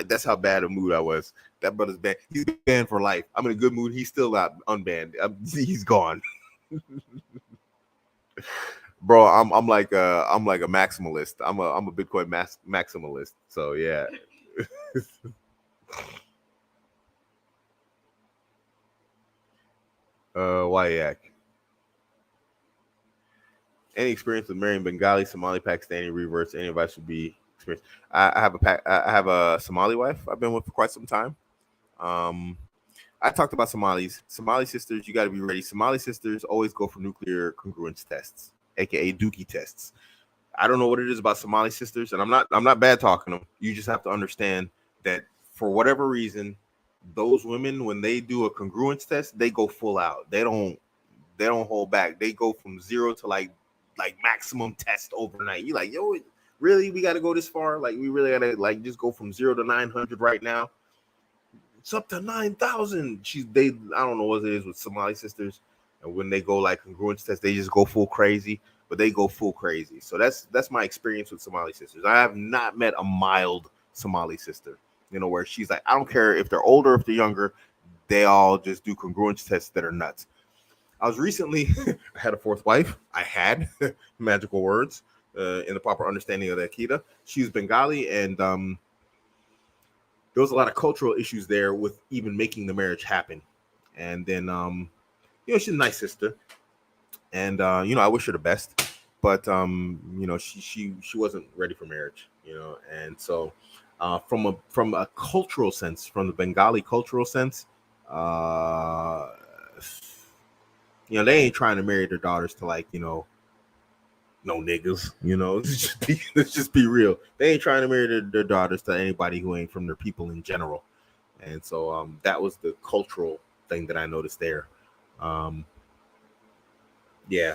That's how bad a mood I was. That brother's banned. He's banned for life. I'm in a good mood. He's still not unbanned. He's gone. Bro, I'm like a maximalist. I'm a Bitcoin maximalist. So yeah. Why any experience with marrying Bengali, Somali, Pakistani, reverse? Any advice would be experience. I have a Somali wife I've been with for quite some time. Um, I talked about Somali sisters. You got to be ready. Somali sisters always go for nuclear congruence tests, aka Dookie tests. I don't know what it is about Somali sisters, and I'm not bad talking them. You just have to understand that for whatever reason, those women, when they do a congruence test, they go full out. They don't hold back. They go from zero to like maximum test overnight. You like, yo, really? We got to go this far? Like, we really got to like just go from 0 to 900 right now? It's up to 9,000. I don't know what it is with Somali sisters, and when they go like congruence test, they just go full crazy. But they go full crazy. So that's my experience with Somali sisters. I have not met a mild Somali sister, where she's like, I don't care if they're older, if they're younger, they all just do congruence tests that are nuts. I was recently, I had a fourth wife. I had magical words in the proper understanding of the Akita. She's Bengali, and there was a lot of cultural issues there with even making the marriage happen. And then, she's a nice sister, and I wish her the best. But she wasn't ready for marriage, and so from a cultural sense, from the Bengali cultural sense, they ain't trying to marry their daughters to like no niggas, let's just be real. They ain't trying to marry their daughters to anybody who ain't from their people in general. And so that was the cultural thing that I noticed there. Um, yeah.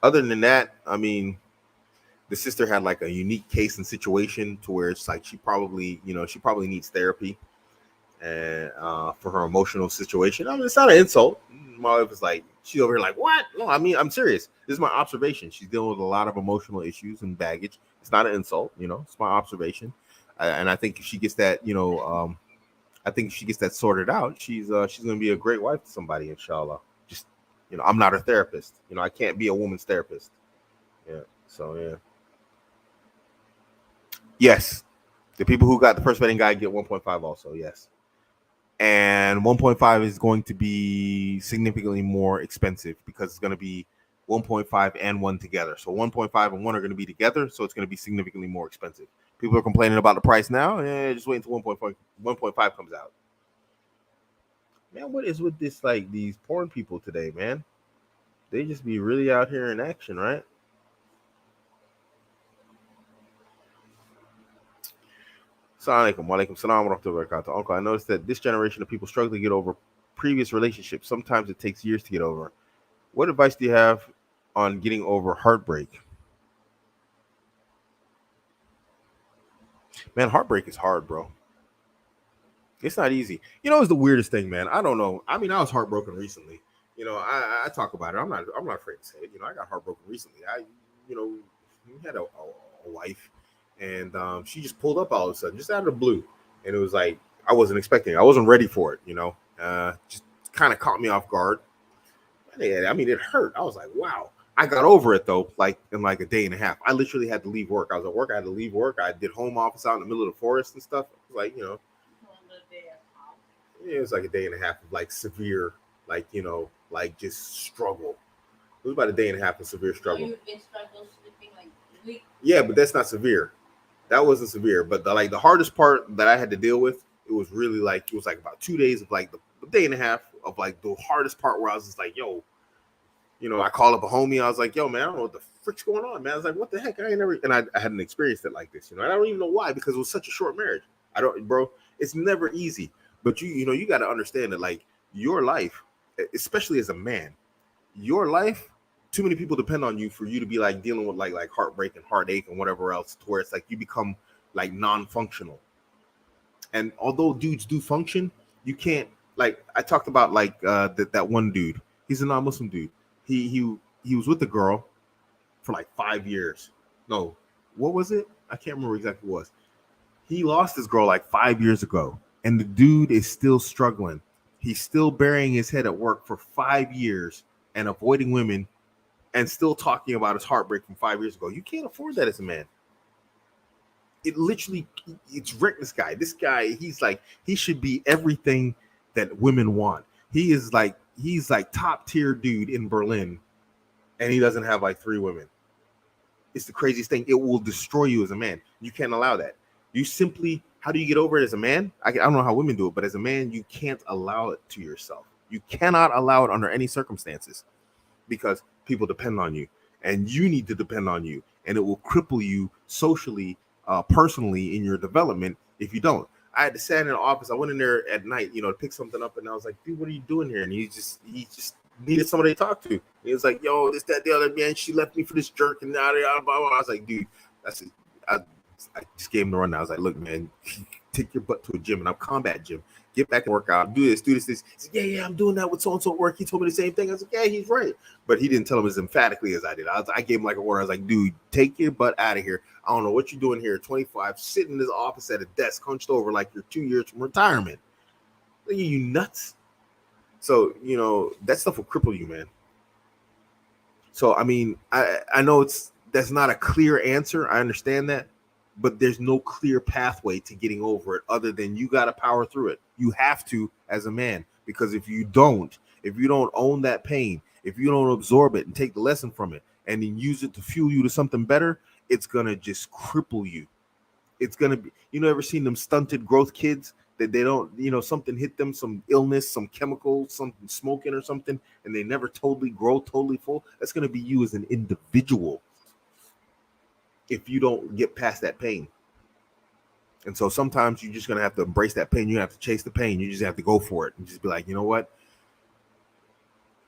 Other than that, I mean, the sister had like a unique case and situation to where it's like she probably needs therapy and for her emotional situation. I mean, it's not an insult. My wife was like, she's over here like, what? No, I mean, I'm serious. This is my observation. She's dealing with a lot of emotional issues and baggage. It's not an insult, it's my observation. And I think if she gets that, I think if she gets that sorted out, she's going to be a great wife to somebody, inshallah. Just, I'm not her therapist. I can't be a woman's therapist. Yeah. So yeah. Yes, the people who got the first wedding guide get 1.5 also. Yes. And 1.5 is going to be significantly more expensive because it's going to be 1.5 and 1 together. So 1.5 and 1 are going to be together, so it's going to be significantly more expensive. People are complaining about the price now. Just wait until 1.5 comes out. Man, what is with this, like, these porn people today, man? They just be really out here in action, right? Assalamu alaikum. Wa alaikum salam wa rahmatullahi wa barakatuh. Uncle, I noticed that this generation of people struggle to get over previous relationships. Sometimes it takes years to get over. What advice do you have on getting over heartbreak? Man, heartbreak is hard, bro. It's not easy. It's the weirdest thing, man. I don't know. I mean, I was heartbroken recently. I talk about it. I'm not afraid to say it. I got heartbroken recently. Had a wife, and she just pulled up all of a sudden, just out of the blue, and it was like I wasn't expecting it. I wasn't ready for it. Just kind of caught me off guard. I mean, it hurt. I was like, wow. I got over it though, like in like a day and a half. I literally had to leave work. I was at work. I had to leave work. I did home office out in the middle of the forest and stuff. It was like, it was like a day and a half of like severe, like like just struggle. It was about a day and a half of severe struggle. So you've been struggling sleeping like weeks. Yeah, but that's not severe. That wasn't severe. But the hardest part that I had to deal with, it was like about 2 days of like the day and a half of like the hardest part where I was just like, yo, I called up a homie. I was like, yo, man, I don't know what the frick's going on, man. I was like, what the heck? I ain't never, and I hadn't experienced it like this, and I don't even know why, because it was such a short marriage. Bro, it's never easy. But you got to understand that, like, your life, especially as a man, your life, too many people depend on you for you to be like dealing with like heartbreak and heartache and whatever else, to where it's like you become like non-functional. And although dudes do function, you can't, like, I talked about like that one dude. He's a non-Muslim dude. He was with the girl for like 5 years. No, what was it? I can't remember exactly what it was. He lost his girl like 5 years ago, and the dude is still struggling. He's still burying his head at work for 5 years and avoiding women, and still talking about his heartbreak from 5 years ago. You can't afford that as a man. It's wrecked this guy. This guy, he should be everything that women want. He's like top tier dude in Berlin, and he doesn't have like 3 women. It's the craziest thing. It will destroy you as a man. You can't allow that. How do you get over it as a man? I don't know how women do it, but as a man, you can't allow it to yourself. You cannot allow it under any circumstances, because people depend on you, and you need to depend on you, and it will cripple you socially, personally, in your development if you don't. I had to stand in the office. I went in there at night, to pick something up, and I was like, dude, what are you doing here? And he just needed somebody to talk to. He was like, yo, this, that, the other, man, she left me for this jerk, and now blah, blah, blah. I was like, dude, that's it. I just gave him the rundown. I was like, look, man, take your butt to a gym, and I'm combat gym. Get back and work out. Do this. He said, yeah, I'm doing that with so-and-so work. He told me the same thing. I was like, yeah, he's right. But he didn't tell him as emphatically as I did. I gave him like a word. I was like, dude, take your butt out of here. I don't know what you're doing here. 25, sitting in this office at a desk, hunched over like you're 2 years from retirement. Are you nuts? So, that stuff will cripple you, man. So, I mean, I know that's not a clear answer. I understand that. But there's no clear pathway to getting over it other than you got to power through it. You have to as a man, because if you don't own that pain, if you don't absorb it and take the lesson from it and then use it to fuel you to something better, it's going to just cripple you. It's going to be, ever seen them stunted growth kids that they don't, something hit them, some illness, some chemical, something smoking or something, and they never totally grow totally full? That's going to be you as an individual. if you don't get past that pain. And so sometimes you're just gonna have to embrace that pain. You have to chase the pain. You just have to go for it and just be like, you know what?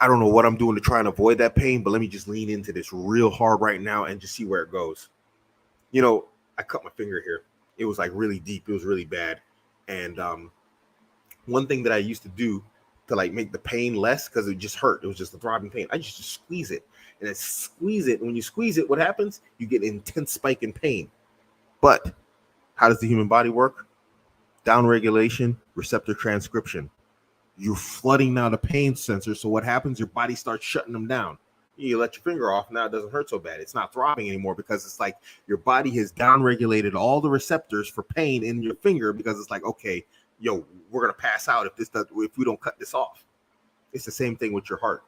I don't know what I'm doing to try and avoid that pain, but let me just lean into this real hard right now and just see where it goes. You know, I cut my finger here. It was like really deep. It was really bad. And one thing that I used to do to like make the pain less, because it just hurt. It was just a throbbing pain. I just squeeze it and then squeeze it. And when you squeeze it, what happens? You get an intense spike in pain. But how does the human body work? Down regulation, receptor transcription. You're flooding now the pain sensor. So what happens? Your body starts shutting them down. You let your finger off. Now it doesn't hurt so bad. It's not throbbing anymore because it's like your body has down regulated all the receptors for pain in your finger, because it's like, okay, yo, we're gonna pass out if we don't cut this off. It's the same thing with your heart,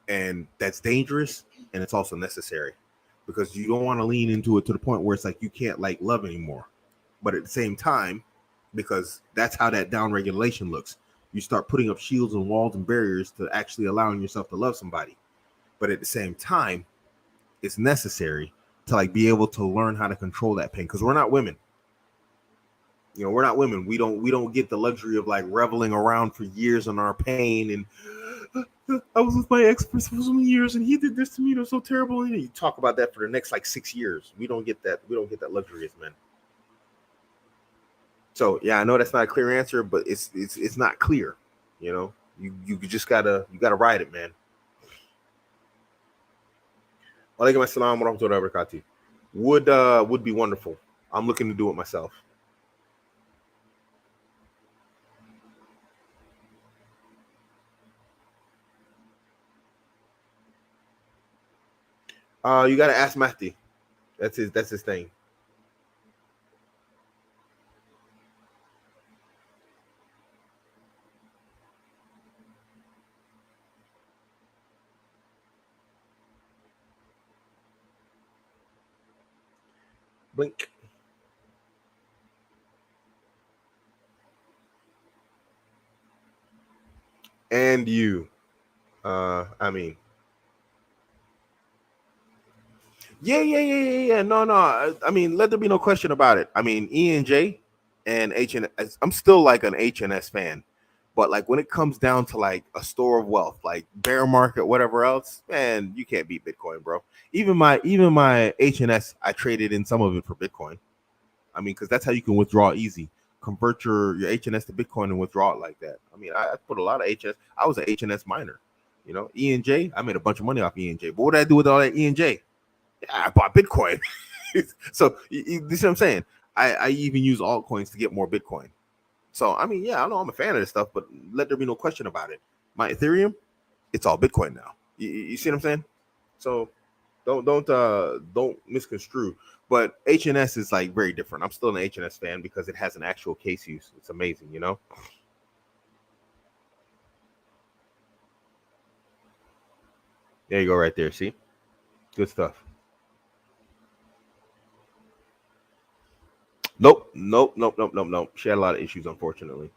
and that's dangerous, and it's also necessary, because you don't want to lean into it to the point where it's like you can't like love anymore. But at the same time, because that's how that down regulation looks, you start putting up shields and walls and barriers to actually allowing yourself to love somebody. But at the same time, it's necessary to like be able to learn how to control that pain, because we're not women. You know, we're not women. We don't get the luxury of like reveling around for years on our pain. And I was with my ex for so many years, and he did this to me. It was so terrible. And you talk about that for the next like 6 years. We don't get that. We don't get that luxury as men. So yeah, I know that's not a clear answer, but it's not clear. You know, you just gotta ride it, man. Alaikum assalam wa rahmatullahi wa barakatuh. Would be wonderful. I'm looking to do it myself. You gotta ask Mahdi. That's his thing. Blink. And you. I mean, yeah. No. I mean, let there be no question about it. I mean, E and J and H and S. I'm still like an H and S fan, but like when it comes down to like a store of wealth, like bear market, whatever else, man, you can't beat Bitcoin, bro. Even my H and S, I traded in some of it for Bitcoin. I mean, because that's how you can withdraw easy. Convert your HNS to Bitcoin and withdraw it like that. I mean, I put a lot of HNS. I was an HNS miner. You know, E and J. I made a bunch of money off E and J. But what did I do with all that E and J? Yeah, I bought Bitcoin. So you see what I'm saying? I even use altcoins to get more Bitcoin. So I mean, yeah, I know I'm a fan of this stuff, but let there be no question about it. My Ethereum, it's all Bitcoin now. You see what I'm saying? So don't misconstrue. But HNS is like very different. I'm still an HNS fan because it has an actual case use. It's amazing, you know. There you go, right there. See, good stuff. Nope. She had a lot of issues, unfortunately.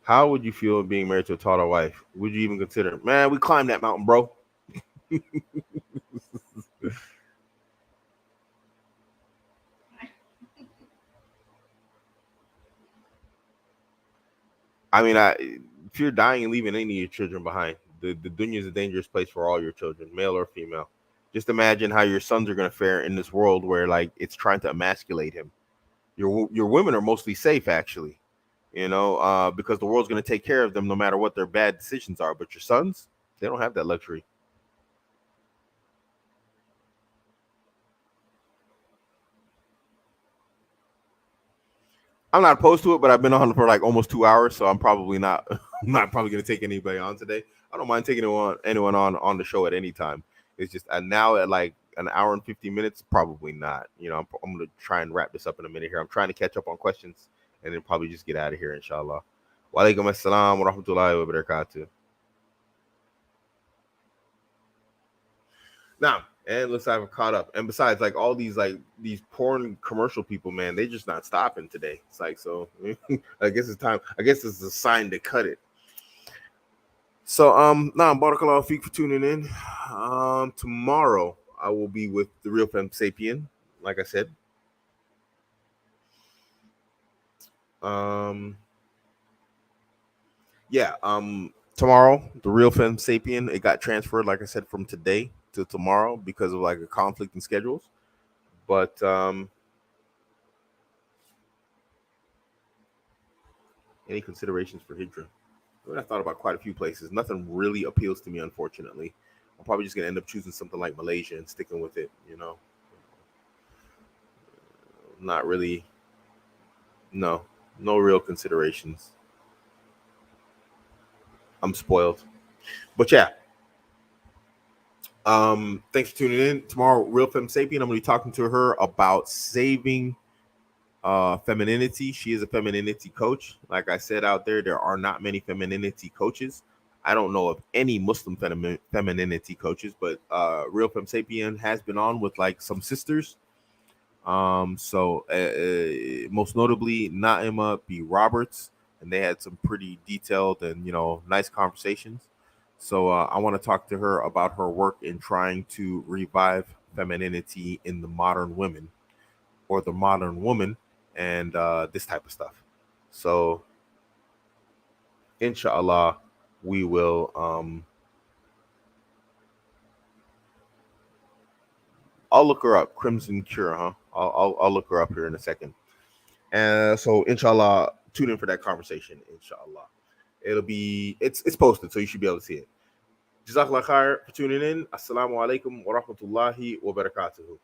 How would you feel being married to a taller wife? Would you even consider? Man, we climbed that mountain, bro. I mean, if you're dying and leaving any of your children behind, the dunya is a dangerous place for all your children, male or female. Just imagine how your sons are going to fare in this world where like it's trying to emasculate him. Your women are mostly safe, actually, because the world's going to take care of them no matter what their bad decisions are. But your sons, they don't have that luxury. I'm not opposed to it, but I've been on for like almost 2 hours, so I'm probably not. I'm not probably going to take anybody on today. I don't mind taking anyone on the show at any time. It's just now at like an hour and 50 minutes, probably not. I'm going to try and wrap this up in a minute here. I'm trying to catch up on questions and then probably just get out of here, inshallah. Wa alaikum assalam wa rahmatullahi wa barakatuh. Now, and looks like I've caught up. And besides, like all these porn commercial people, man, they just not stopping today. It's like, so I guess it's time. I guess it's a sign to cut it. So barakallahu feek for tuning in. Tomorrow I will be with the real femme sapien, like I said. Um yeah, tomorrow, the real femme sapien, it got transferred, like I said, from today to tomorrow because of like a conflict in schedules. But any considerations for Hydra? I mean, I thought about quite a few places. Nothing really appeals to me, unfortunately. I'm probably just gonna end up choosing something like Malaysia and sticking with it. Not really. No, no real considerations. I'm spoiled. But yeah, thanks for tuning in. Tomorrow, Real Femme Sapien, I'm gonna be talking to her about saving femininity. She is a femininity coach. Like I said out there are not many femininity coaches. I don't know of any Muslim femininity coaches, but Real Femme Sapien has been on with like some sisters. Most notably Naima B. Roberts, and they had some pretty detailed and nice conversations. So I want to talk to her about her work in trying to revive femininity in the modern women or the modern woman and this type of stuff. So inshallah, we will. I'll look her up. Crimson Cure, huh? I'll look her up here in a second. And so inshallah, tune in for that conversation. Inshallah, it's posted, so you should be able to see it. Jazakallah khair for tuning in. Assalamu alaikum wa rahmatullahi wa barakatuhu.